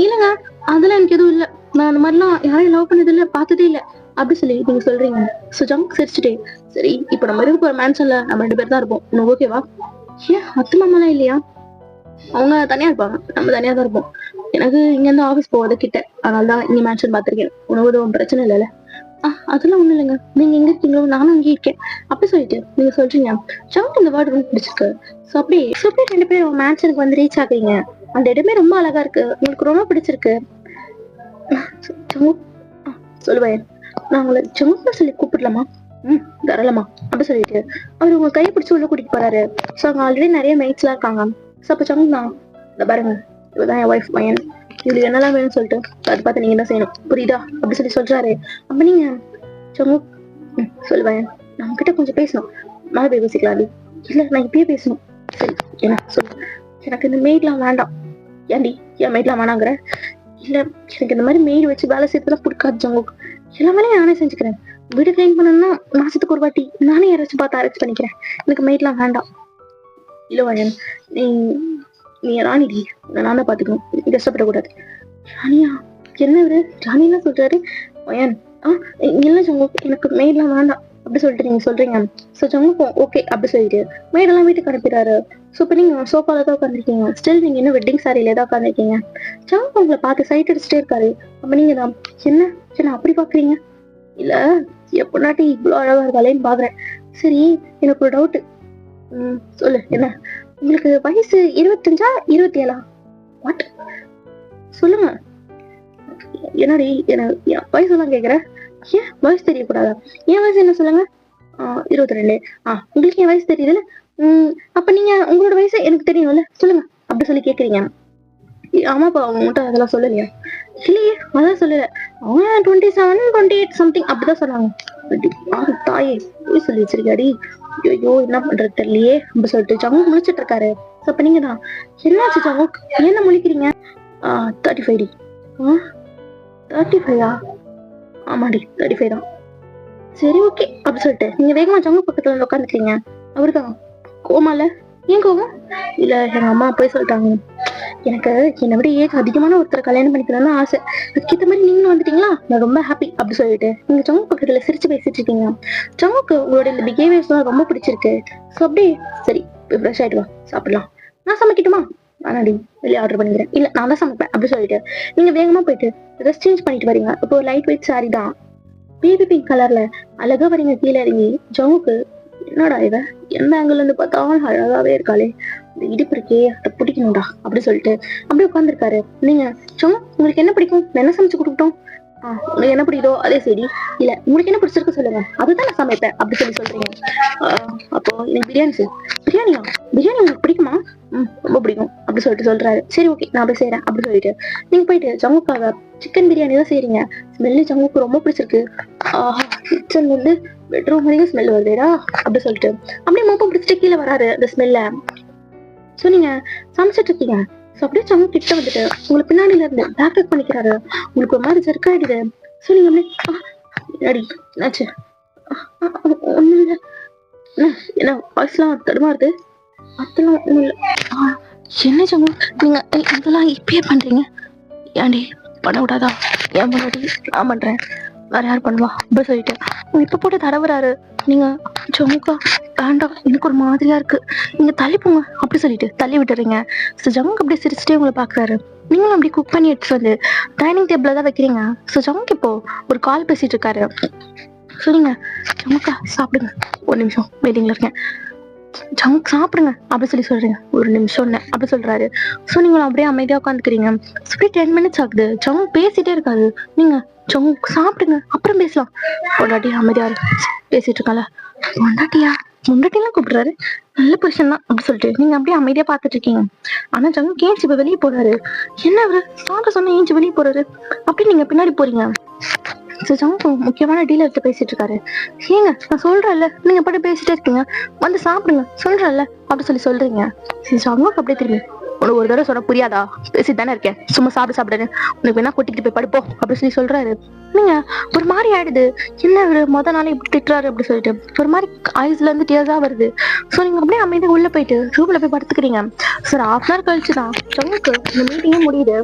இல்லைங்க அதெல்லாம் எனக்கு எதுவும் இல்லை, நான் அந்த மாதிரிலாம் யாரையும் லவ் பண்ணது இல்லை, பார்த்ததே இல்லை அப்படி சொல்லி நீங்க சொல்றீங்க. ஸோ ஜங்க் சிரிச்சுட்டே சரி இப்போ நம்ம இருக்க போற மேன்ஷன்ல நம்ம 2 பேர் தான் இருப்போம், உனக்கு ஓகேவா? ஏன் அத்தை மாமாலாம் இல்லையா? அவங்க தனியா இருப்பாங்க, நம்ம தனியா தான் இருப்போம். எனக்கு இங்க இருந்து ஆபீஸ் போகாத கிட்ட, அதனாலதான் இங்க மேன்ஷன் பாத்திருக்கேன், உணவு பிரச்சனை இல்லைல்ல. அதெல்லாம் ஒண்ணும் இல்லைங்க, நீங்க எங்க இருக்கீங்களோ நானும் அங்கே இருக்கேன் அப்படி சொல்லிட்டு நீங்க சொல்றீங்க. ஜங்க் இந்த வேர்டு ரொம்ப பிடிச்சிருக்கு. ஸோ அப்படியே 2 பேரும் மேன்ஷனுக்கு வந்து ரீச் ஆகுறீங்க. அந்த இடமே ரொம்ப அழகா இருக்கு, உங்களுக்கு ரொம்ப பிடிச்சிருக்கு. சொல்லுவேன் நான் உங்களை ஜங்கு சொல்லி கூப்பிடலாமா? தாராளமா அப்படி சொல்லிட்டு அவர் உங்க கையை பிடிச்சி உள்ள கூட்டிட்டு போறாரு. ஸோ அங்க ஆல்ரெடி நிறைய மெய்ட்ஸ் எல்லாம் இருக்காங்க. ஸோ அப்போ சங்கு தான் இந்த பாருங்க, இவதான் என் ஒய்ஃப் பையன், இவளுக்கு என்னெல்லாம் வேணும்னு சொல்லிட்டு அதை பார்த்து நீங்க என்ன செய்யணும் புரியுதா அப்படி சொல்றாரு. அப்ப நீங்க சங்கு சொல்லுவேன், நம்ம கிட்ட கொஞ்சம் பேசணும், மேலே போய் பேசிக்கலாம். இல்ல நான் இப்பயே பேசணும். சரி என்ன சொல்லு. எனக்கு இந்த மெய்ட்லாம் வேண்டாம். ஏன்டி என் மெய்ட்லாம் வேணாங்கிற? இல்ல எனக்கு இந்த மாதிரி மெய்டு வச்சு வேலை செய்யறதுலாம் பிடிக்காது ஜங்குக். எல்லா வேலையும் நானே செஞ்சுக்கிறேன். வீடு கிளீன் பண்ணணும்னா மாசத்துக்கு ஒரு வாட்டி நானே யாராச்சும் பார்த்து அரேஞ்ச் பண்ணிக்கிறேன். எனக்கு மெய்ட்லாம் வேண்டாம். இல்ல வயன், நீ ராணிடி, நான் தான் பாத்துக்கணும், கஷ்டப்படக்கூடாது. ராணியா? என்ன இவரு ராணின்னா சொல்றாரு? வயன் இல்ல ஜங்குக், எனக்கு மெய்ட்லாம் வேண்டாம் அப்படி சொல்லிட்டு நீங்க சொல்றீங்க. ஸோ ஜங்குக்கும் ஓகே அப்படி சொல்லிட்டு மெய்டெல்லாம் வீட்டுக்கு அனுப்பிடுறாரு. ஸோ இப்போ நீங்க சோஃபால தான் உட்காந்துருக்கீங்க. ஸ்டில் நீங்க இன்னும் வெட்டிங் சாரியில தான் உட்காந்துருக்கீங்க. ஜங்கு உங்களை பார்த்து சைட் அடிச்சுட்டே இருக்காரு. அப்ப நீங்க தான் என்ன அப்படி பாக்குறீங்க? இல்ல என் பொண்டாட்டி இவ்வளவு அழகா இருக்காளேன்னு பாக்குறேன். சரி எனக்கு ஒரு டவுட். சொல்லு என்ன? உங்களுக்கு வயசு 25 27? வாட்? சொல்லுங்க. என்னடி என்ன வயசு எல்லாம் கேக்குற? ஏன் வயசு தெரியக்கூடாதா? என் வயசு என்ன சொல்லுங்க? 22. உங்களுக்கு என் வயசு தெரியுதுல்ல? அப்ப நீங்க உங்களோட வயசு எனக்கு தெரியும்ல, சொல்லுங்க அப்படி சொல்லி கேக்குறீங்க. ஆமாப்பா அவங்ககிட்ட அதெல்லாம் சொல்லலையா? இல்லையே அதான் சொல்லல. அவங்க 27 28 சம்திங் அப்படிதான் சொன்னாங்க. தாயே போய் சொல்லி வச்சிருக்காடி. ஐயோ என்ன பண்றது தெரியலையே அப்படி சொல்லிட்டு ஜங்கு முழிச்சிட்டு இருக்காரு. அப்ப நீங்க தான் என்னாச்சு ஜங்கு, என்ன முழிக்கிறீங்க? 35டி. 35ஆ? ஆமாடி 35 தான். சரி ஓகே அப்படி சொல்லிட்டு நீங்க வேகமா ஜங்கு பக்கத்துல வந்து உட்காந்துக்கீங்க. அவருதான் கோமால. ஏன் கோவம்? இல்ல எங்க அம்மா போய் சொல்லிட்டாங்க, எனக்கு என்னை விட ஏஜ் அதிகமான ஒருத்தரை கல்யாணம் பண்ணிக்கணும்னு ஆசை. அதுக்கேற்ற மாதிரி நீங்களும் வந்துட்டீங்களா, நான் ரொம்ப ஹாப்பி அப்படி சொல்லிட்டு நீங்க ஜங்கு பக்கத்துல சிரிச்சு பேசிட்டு இருக்கீங்க. ஜங்குக்கு உங்களோட இந்த பிஹேவியர்ஸ் எல்லாம் ரொம்ப பிடிச்சிருக்கு. ஸோ அப்படியே சரி ஃப்ரெஷ் ஆயிட்டு வா சாப்பிடலாம். நான் சமைக்கட்டுமா? ஆனாடி வெளியே ஆர்டர் பண்ணிக்கிறேன். இல்ல நான் தான் சமைப்பேன் அப்படி சொல்லிட்டு நீங்க வேகமா போயிட்டு ட்ரெஸ் சேஞ்ச் பண்ணிட்டு வரீங்க. இப்போ லைட் வெயிட் சாரி தான், பேபி பிங்க் கலர்ல அழகா வரீங்க. கீழே இறங்கி ஜங்குக்கு என்னடா இவ எந்த ஆங்கிள் இருந்து பார்த்தாலும் அழகாவே இருக்காளே, இந்த இடுப்பு இருக்கே அதை பிடிக்கணும்டா அப்படி சொல்லிட்டு அப்படியே உட்காந்துருக்காரு. நீங்க சும்மா உங்களுக்கு என்ன பிடிக்கும், என்ன சமைச்சு கொடுக்கட்டும்? உங்களுக்கு என்ன பிடிக்குதோ அதே சரி. இல்ல உங்களுக்கு என்ன பிடிச்சிருக்கு சொல்லுங்க, அதுதான் நான் சமைப்பேன் அப்படி சொல்றீங்க. அப்போ எனக்கு பிரியாணியா? பிரியாணி உங்களுக்கு பிடிக்குமா? ரொம்ப பிடிக்கும் அப்படி சொல்லிட்டு சொல்றாரு. சரி ஓகே நான் போய் செய்யறேன் அப்படி சொல்லிட்டு நீங்க போயிட்டு ஜங்குக்காக சிக்கன் பிரியாணி தான் செய்றீங்க. ஸ்மெல்லு ஜங்குக்கு ரொம்ப பிடிச்சிருக்கு. கிச்சன்ல இருந்து பெட்ரூம் வரைக்கும் ஸ்மெல் வருதேடா அப்படி சொல்லிட்டு அப்படியே மோப்பம் பிடிச்சிட்டு கீழே வராரு அந்த ஸ்மெல்ல. சோ நீங்க சமைச்சிட்டு இருக்கீங்க. ஸோ அப்படியே ஜங்கு கிட்ட வந்துட்டு உங்களை பின்னாடியில இருந்து பேக்கப் பண்ணிக்கிறாரு. உங்களுக்கு ஒரு மாதிரி ஜெர்க் ஆயிடுது. ஸோ நீங்க அப்படியே அடி என்னாச்சு? ஒண்ணும் இல்லை. என்ன வாய்ஸ்லாம் தடுமாறுது? அதெல்லாம் ஒண்ணும் இல்லை. என்ன ஜங்கு நீங்க இதெல்லாம் இப்பயே பண்றீங்க? ஏன்டி பண்ண விடாதா? ஏன் முன்னாடி நான் பண்றேன், வேற யார் பண்ணுவா அப்படி சொல்லிட்டு இப்ப போட்டு தடவுறாரு. நீங்க ஜங்குக்கா வேண்டாம் எனக்கு ஒரு மாதிரியா இருக்கு, நீங்க தள்ளி போங்க அப்படி சொல்லிட்டு தள்ளி விட்டுறீங்க. ஸோ ஜங்கு அப்படியே சிரிச்சுட்டே உங்களை பாக்குறாரு. நீங்களும் அப்படி குக் பண்ணி எடுத்துட்டு வந்து டைனிங் டேபிள்ல தான் வைக்கிறீங்க. ஸோ ஜங்கு இப்போ ஒரு கால் பேசிட்டு இருக்காரு. ஸோ நீங்க ஜங்குக்கா சாப்பிடுங்க, ஒரு நிமிஷம் வெயிட்டிங்ல இருக்கேன், ஜங்கு சாப்பிடுங்க அப்படி சொல்றீங்க. ஒரு நிமிஷம் அப்படி சொல்றாரு. ஸோ நீங்களும் அப்படியே அமைதியா உட்காந்துக்கிறீங்க. அப்படியே 10 minutes ஆகுது. ஜங்கு பேசிட்டே இருக்காரு. நீங்க ஜங்கு சாப்பிடுங்க அப்புறம் பேசலாம். பொண்டாட்டி அமைதியா பேசிட்டு இருக்கால, முண்டாட்டிலாம் கூப்பிடுறாரு, நல்ல பொசிஷன் தான் அப்படி சொல்லிட்டு நீங்க அப்படியே அமைதியா பாத்துட்டு இருக்கீங்க. ஆனா ஜங்கு ஏஞ்சி இப்ப வெளியே போறாரு. என்ன அவரு சாப்பிட சொன்னா ஏஞ்சி வெளியே போறாரு அப்படி நீங்க பின்னாடி போறீங்க. ஜங்கு முக்கியமான டீலர்கிட்ட பேசிட்டு இருக்காரு. ஏங்க நான் சொல்றேன்ல நீங்க பாட்டு பேசிட்டே இருக்கீங்க, வந்து சாப்பிடுங்க சொல்றேன்ல அப்படி சொல்றீங்க. ஜங்கு அப்படியே திரும்பி உனக்கு ஒரு தடவை சொன்ன புரியாதா, பேசிட்டு தானே இருக்கேன், சும்மா சாப்பிடுன்னு உனக்கு வேணா கொட்டிக்கிட்டு போய் படுப்போ அப்படி சொல்றாரு. நீங்க ஒரு மாதிரி ஆயிடுது. என்ன ஒரு நாளே இப்படி திட்டுறாரு அப்படி சொல்லிட்டு ஒரு மாதிரி ஐஸ்ல இருந்து டியர்ஸா வருது. ஸோ நீங்க அப்படியே அமைதியா உள்ள போயிட்டு ரூம்ல போய் படுத்துக்கிறீங்க. சார் 1/2 hour கழிச்சுதான் ஜங்குக்கு இந்த மீட்டிங்கே முடியுது.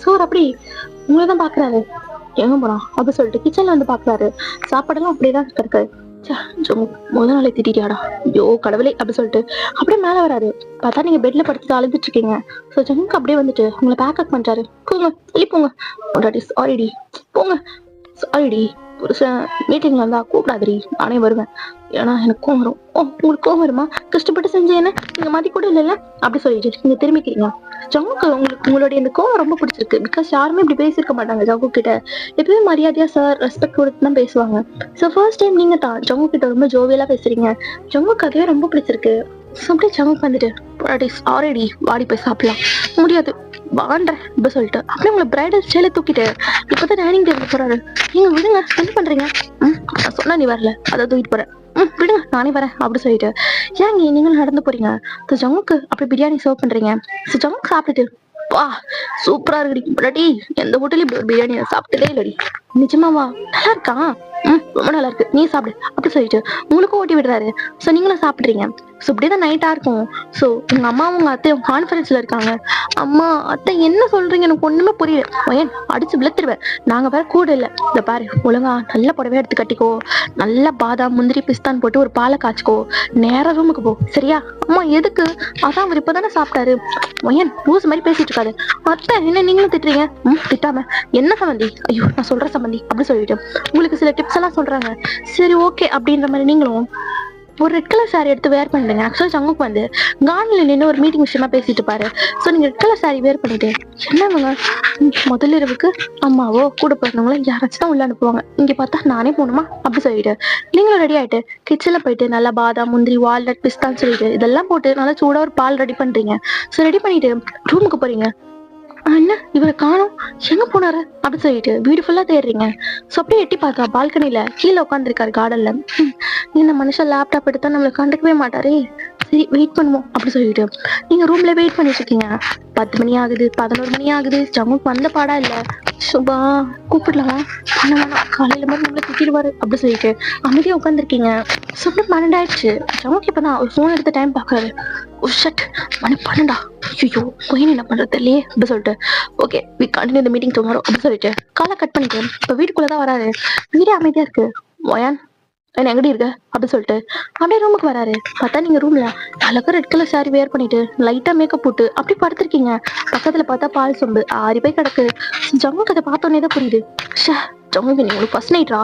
சார் அப்படி உங்களை தான் பாக்குறாரு. எங்க போறான் அப்படி சொல்லிட்டு கிச்சன்ல வந்து பாக்குறாரு. சாப்பாடெல்லாம் அப்படியேதான் இருக்கு. முதல் நாளை திட்டியாடா, ஐயோ கடவுளே அப்படி சொல்லிட்டு அப்படியே மேல வராரு. பார்த்தா நீங்க பெட்ல படுத்து அழுதுட்டு இருக்கீங்க. ஸோ ஜங்கு அப்படியே வந்துட்டு உங்களை பேக்கப் பண்றாரு. போங்க வெளியே போங்க, சாரிடி போங்க சாரிடி புருஷன் மீட்டிங்ல இருந்தா கூப்பிடாதடி, நானே வருவேன். ஏன்னா எனக்கு கோவம் வரும். ஓ உங்களுக்கு கோவம் வருமா? கஷ்டப்பட்டு செஞ்ச என்ன நீங்க மதி கூட இல்லைல்ல அப்படி சொல்லிட்டு நீங்க திரும்பிக்கிறீங்க. ஜங்குக்கு உங்களுடைய இந்த கோவம் ரொம்ப பிடிச்சிருக்கு. பிகாஸ் யாருமே இப்படி பேசியிருக்க மாட்டாங்க ஜங்கு கிட்ட. எப்பயுமே மரியாதையா சார் ரெஸ்பெக்ட் கொடுத்து தான் பேசுவாங்க. ஸோ ஃபர்ஸ்ட் டைம் நீங்க தான் ஜங்கு கிட்ட ரொம்ப ஜோவியலா பேசுறீங்க. ஜங்குக்கு அதுவே ரொம்ப பிடிச்சிருக்கு. அப்படியே ஜங்குக்கு வந்துட்டு ஆல்ரெடி வாடி போய் சாப்பிடலாம். முடியாது வாண்டேன் அப்படி சொல்லிட்டு அப்படியே உங்களை பிரைடல் ஸ்டைல தூக்கிட்டு இப்பதான் டைனிங் டேபிள் போறாரு. நீங்க விடுங்க, என்ன பண்றீங்க? நான் சொன்னா நீ வரல, அதை தூக்கிட்டு போறேன். விடுங்க நானே வரேன் அப்படி சொல்லிட்டு ஏங்க நீங்களும் நடந்து போறீங்க. ஜங்குக்கு அப்படி பிரியாணி சர்வ் பண்றீங்க. ஜங்குக்கு சாப்பிட்டுட்டு வா சூப்பரா இருக்குடி, எந்த ஹோட்டலையும் பிரியாணி நான் சாப்பிட்டதே இல்லடி. நிஜமாவா? நல்லா இருக்கா? ரொம்ப நல்லா இருக்கு, நீ சாப்பிடு அப்படி சொல்லிட்டு உங்களுக்கும் ஓட்டி விடுறாரு. ஸோ நீங்களும் சாப்பிடுறீங்க. ஸோ இப்படிதான் நைட்டா இருக்கும். ஸோ உங்க அம்மாவும் உங்க அத்தையும் கான்ஃபரன்ஸ்ல இருக்காங்க. அம்மா அத்தை என்ன சொல்றீங்க, எனக்கு ஒண்ணுமே புரியல. ஏன் அடிச்சு விழுத்துருவேன், நாங்க வேற கூட இல்லை. இந்த பாரு ஒழுங்கா நல்ல புடவை எடுத்து கட்டிக்கோ, நல்லா பாதாம் முந்திரி பிஸ்தான் போட்டு ஒரு பாலை காய்ச்சிக்கோ, நேர ரூமுக்கு போ சரியா? அம்மா எதுக்கு? அதான் அவர் இப்பதானே சாப்பிட்டாரு. ஏன் லூஸ் மாதிரி பேசிட்டு இருக்காரு. அத்தை என்ன நீங்களும் திட்டுறீங்க? திட்டாம என்ன சம்பந்தி? ஐயோ நான் சொல்ற சம்பந்தி அப்படி சொல்லிட்டு உங்களுக்கு சில டிப்ஸ் எல்லாம் சொல்றாங்க. சரி ஓகே அப்படின்ற மாதிரி நீங்களும் ஒரு ரெட் கலர் சாரி எடுத்து வேர் பண்ணிடுங்க. ஆக்சுவலா ஜங்குக்கு கார்டன்ல நின்று ஒரு மீட்டிங் விஷயமா பேசிட்டு பாரு. ஸோ நீங்க ரெட் கலர் சாரி வேர் பண்ணிட்டு என்னவங்க முதல் இரவுக்கு அம்மாவோ கூட பிறந்தவங்கள யாராச்சும் தான் உள்ள அனுப்புவாங்க, இங்க பார்த்தா நானே போகணுமா அப்படி சொல்லிட்டு நீங்களும் ரெடி ஆயிட்டு கிச்சன்ல போயிட்டு நல்லா பாதாம் முந்திரி வால்நட் பிஸ்தான்னு சொல்லிட்டு இதெல்லாம் போட்டு நல்லா சூடா ஒரு பால் ரெடி பண்றீங்க. ஸோ ரெடி பண்ணிட்டு ரூமுக்கு போறீங்க. என்ன இவரை காணோம், எங்க போனாரு அப்படி சொல்லிட்டு வீடு ஃபுல்லா தேடுறீங்க. ஸோ அப்படியே எட்டி பார்த்தா பால்கனில கீழே உட்காந்துருக்காரு கார்டன்ல. இந்த மனுஷன் லேப்டாப் எடுத்தா நம்மளை கண்டுக்கவே மாட்டாரே, சரி வெயிட் பண்ணுவோம் அப்படி சொல்லிட்டு நீங்க ரூம்ல வெயிட் பண்ணிட்டு இருக்கீங்க. 10 மணி ஆகுது, 11 மணி ஆகுது. ஜங்குக்கு வந்த பாடா இல்ல. சுபா கூப்பிடலாமா? காலையில மாதிரி நம்மள திட்டிடுவாரு அப்படி சொல்லிட்டு அமைதியா உட்காந்துருக்கீங்க. ஸோ அப்படி 12 ஆயிடுச்சு. ஜங்குக்கு இப்பதான் ஒரு ஃபோன் எடுத்த டைம் பாக்குறாரு. மணி 12. ஐயோ போய் என்ன பண்றது இல்லையே அப்படி சொல்லிட்டு ஓகே வி கண்டினியூ இந்த மீட்டிங் டுமாரோ அப்படி சொல்லிட்டு காலை கட் பண்ணிட்டு இப்ப வீட்டுக்குள்ளதான் வராரு. வீடே அமைதியா இருக்கு. ஒயான் என்ன எங்கடி இருக்க அப்படி சொல்லிட்டு அப்படியே ரூமுக்கு வராரு. பார்த்தா நீங்க ரூம்ல அழகா ரெட் கலர் சாரி வேர் பண்ணிட்டு லைட்டா மேக்கப் போட்டு அப்படி படுத்திருக்கீங்க. பக்கத்துல பார்த்தா பால் சொம்பு 6 போய் கிடக்கு. ஜங்குக்கு அதை பார்த்தோன்னே தான் புரியுது. ஜங்குக்கு நீ உங்களுக்கு ஃபர்ஸ்ட் நைட்ரா,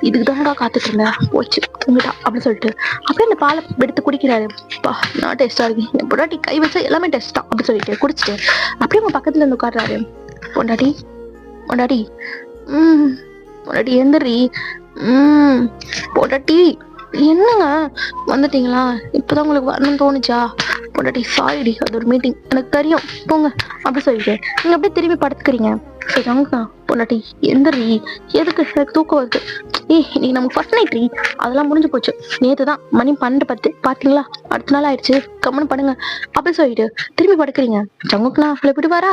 இதுக்கு தானடா காத்துட்டு இருந்தேன், போச்சு தூங்கிட்டா அப்படி சொல்லிட்டு அப்படியே அந்த பாலை எடுத்து குடிக்கிறாரு. பா நான் டேஸ்டா இருக்கு, என் பொண்டாட்டி கை வச்சா எல்லாமே டேஸ்ட் தான் அப்படி சொல்லிட்டு குடிச்சிட்டு அப்படியே உங்க பக்கத்துல இருந்து உட்காடுறாரு. பொண்டாட்டி பொண்டாட்டி பொண்டாட்டி எந்திரி. பொண்டாட்டி என்னங்க வந்துட்டீங்களா? இப்பதான் உங்களுக்கு வரணும்னு தோணுச்சா? பொண்டாட்டி சாரிடி, அது ஒரு மீட்டிங் எனக்கு தெரியும் போங்க அப்படி சொல்லிட்டு நீங்க அப்படியே திரும்பி படுத்துக்கிறீங்க. பொண்டாட்டி எந்திரி, எதுக்கு? எனக்கு தூக்கம் வருது. இன்னைக்கு நமக்கு ஃபர்ஸ்ட் நைட் அதெல்லாம் முடிஞ்சு போச்சு. நேத்துதான் மணி 12:10 பாத்தீங்களா? அடுத்த நாள் ஆயிடுச்சு, கம்மனு படுங்க அப்படி சொல்லிட்டு திரும்பி படுக்கிறீங்க. ஜங்குக்குனா அவளை விடுவாரா?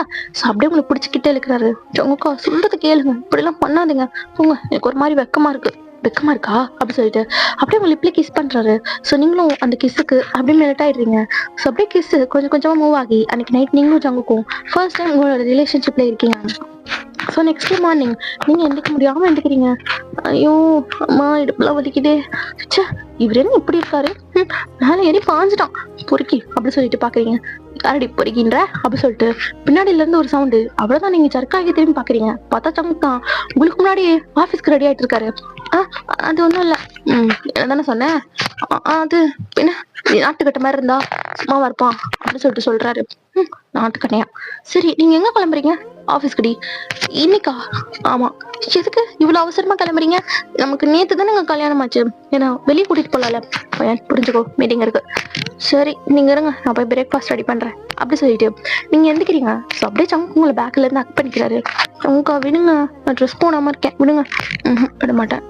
அப்படியே உங்களுக்கு பிடிச்சிக்கிட்டே இருக்கிறாரு. ஜங்குக்கா சொல்றது கேளுங்க, இப்படி எல்லாம் பண்ணாதீங்க போங்க, எனக்கு ஒரு மாதிரி வெக்கமா இருக்கா அப்படி சொல்லிட்டு அப்படியே உங்க லிப்ல கிஸ் பண்றாரு. ஸோ நீங்களும் அந்த கிஸ்ஸுக்கு அப்படியே மெல்ட் ஆயிடுறீங்க. ஸோ அப்படியே கிஸ் கொஞ்சம் கொஞ்சமா மூவ் ஆகி அன்னைக்கு நைட் நீங்களும் ஜங்குக்கும் ஃபர்ஸ்ட் டைம் உங்களோட ரிலேஷன்ஷிப்ல இருக்கீங்க. ஸோ நெக்ஸ்ட் மார்னிங் நீங்க எந்திக்க முடியாம எந்திக்கிறீங்க. ஐயோ அம்மா இடுப்புலாம் வலிக்குதே, இவர் என்ன இப்படி இருக்காரு, மேல ஏறி பாஞ்சிட்டான் பொறுக்கி அப்படி சொல்லிட்டு பாக்குறீங்க. யாரடி பொறுக்கின்ற அப்படி சொல்லிட்டு பின்னாடில இருந்து ஒரு சவுண்டு. அவ்வளவுதான் நீங்க ஜர்க்காகி திரும்பி பாக்குறீங்க. பார்த்தா ஜங்க் தான் உங்களுக்கு முன்னாடி ஆபீஸ்க்கு ரெடி ஆயிட்டு இருக்காரு. அது ஒண்ணும் இல்ல, என்னதானே சொன்னேன், அது பின்ன நாட்டுக்கட்ட மாதிரி இருந்தா சும்மாவா இருப்பான் அப்படின்னு சொல்லிட்டு சொல்றாரு. நாட்டுக்கட்டையா? சரி நீங்க எங்க கிளம்புறீங்க? ஆபீஸ்க்குடி. இன்னைக்கா? ஆமா. எதுக்கு இவ்வளவு அவசரமா கிளம்புறீங்க? நமக்கு நேத்து தானே கல்யாணம் ஆச்சு, ஏன்னா வெளியே கூட்டிட்டு போலாம்ல. புரிஞ்சுக்கோ, மீட்டிங் இருக்கு. சரி நீங்க இருங்க, நான் போய் பிரேக்ஃபாஸ்ட் ரெடி பண்றேன் அப்படி சொல்லிட்டு நீங்க எந்திக்கிறீங்க. ஸோ அப்படியே சங்கு உங்களை பேக்ல இருந்து அக் பண்ணிக்கிறாரு. உங்கக்கா விடுங்க, நான் ட்ரெஸ் போடாம இருக்கேன், விடுங்க. விட மாட்டேன்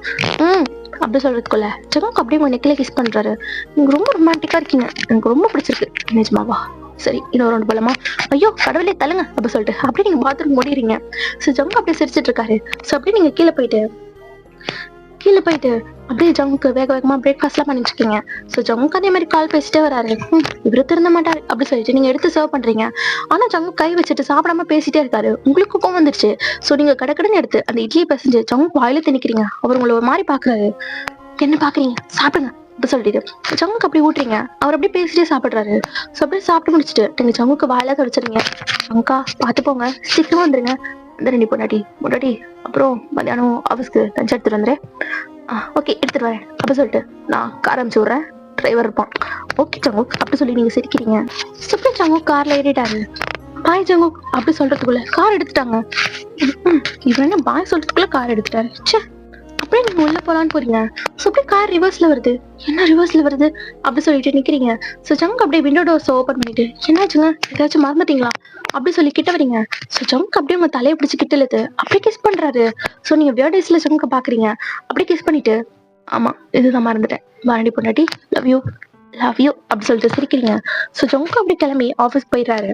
அப்படி சொல்றதுக்குள்ள சங்கு அப்படியே உங்க நெக்ல கிஸ் பண்றாரு. நீங்க ரொம்ப ரொமான்டிக்கா இருக்கீங்க, எனக்கு ரொம்ப பிடிச்சிருக்கு. நிஜமாவா? சரி இன்னொரு ஒன்று போலமா? ஐயோ கடவுளே தள்ளுங்க அப்படி சொல்லிட்டு அப்படியே நீங்க பாத்ரூம் ஓடிறீங்க. ஸோ ஜங்கு அப்படியே சிரிச்சிட்டு இருக்காரு. ஸோ அப்படியே நீங்க கீழே போயிட்டு அப்படியே ஜங்குக்கு வேக வேகமா பிரேக்ஃபாஸ்ட் எல்லாம் பண்ணிட்டு இருக்கீங்க. ஸோ ஜங்குக்கு அதே மாதிரி கால் பேசிட்டே வராரு. இவரு திருந்த மாட்டாரு அப்படி சொல்லிட்டு நீங்க எடுத்து சர்வ் பண்றீங்க. ஆனா ஜங்கு கை வச்சுட்டு சாப்பிடாம பேசிட்டே இருக்காரு. உங்களுக்கு கோவம் வந்துருச்சு. ஸோ நீங்க கடக்கடன்னு எடுத்து அந்த இட்லியை பிசைஞ்சு ஜங்கு வாயில திணிக்கிறீங்க. அவர் உங்களை ஒரு மாதிரி பாக்குறாரு. என்ன பாக்குறீங்க, சாப்பிடுங்க அப்படி சொல்லிட்டு ஜங்குக்கு அப்படி ஊட்டுறீங்க. அவர் அப்படியே பேசிட்டே சாப்பிடுறாரு. ஸோ அப்படியே சாப்பிட்டு முடிச்சுட்டு நீங்க ஜங்குக்கு வாயில தொடச்சிருங்க. ஜங்குக்கா பார்த்து போங்க, சீக்கிரமா வந்துருங்க. அந்த ரெண்டு பொண்டாட்டி அப்புறம் மத்தியானம் ஆஃபீஸ்க்கு லஞ்ச் எடுத்துட்டு வந்துடுறேன். ஓகே எடுத்துட்டு வரேன் அப்படி சொல்லிட்டு நான் கார் அனுப்பிச்சு விட்றேன். டிரைவர் இருப்பான். ஓகே சங்குக் அப்படி சொல்லி நீங்க சிரிக்கிறீங்க. சுப்ரீம் சங்குக் கார்ல ஏறிட்டாரு. பாய் சங்குக் அப்படி சொல்றதுக்குள்ள கார் எடுத்துட்டாங்க. இவன் என்ன பாய் சொல்றதுக்குள்ள கார் எடுத்துட்டாரு. சே அப்படியே நீங்க உள்ள போலான்னு போறீங்க. ஸோ அப்படியே கார் ரிவர்ஸ்ல வருது. என்ன ரிவர்ஸ்ல வருது அப்படி சொல்லிட்டு நிக்கிறீங்க. ஸோ ஜங்க் அப்படியே விண்டோ டோர்ஸ் ஓப்பன் பண்ணிட்டு என்னாச்சுங்க ஏதாச்சும் மறந்துட்டீங்களா அப்படி சொல்லி கிட்ட வரீங்க. ஸோ ஜங்க் அப்படியே உங்க தலையை பிடிச்சி கிட்ட இழுத்து அப்படியே கிஸ் பண்றாரு. ஸோ நீங்க வியர்டேஸ்ல ஜங்க பாக்குறீங்க. அப்படியே கிஸ் பண்ணிட்டு ஆமா இதுதான் மறந்துட்டேன் வாரண்டி பொண்டாட்டி லவ் யூ அப்படி சொல்லிட்டு சிரிக்கிறீங்க. ஸோ ஜங்க் அப்படி கிளம்பி ஆஃபீஸ் போயிடுறாரு.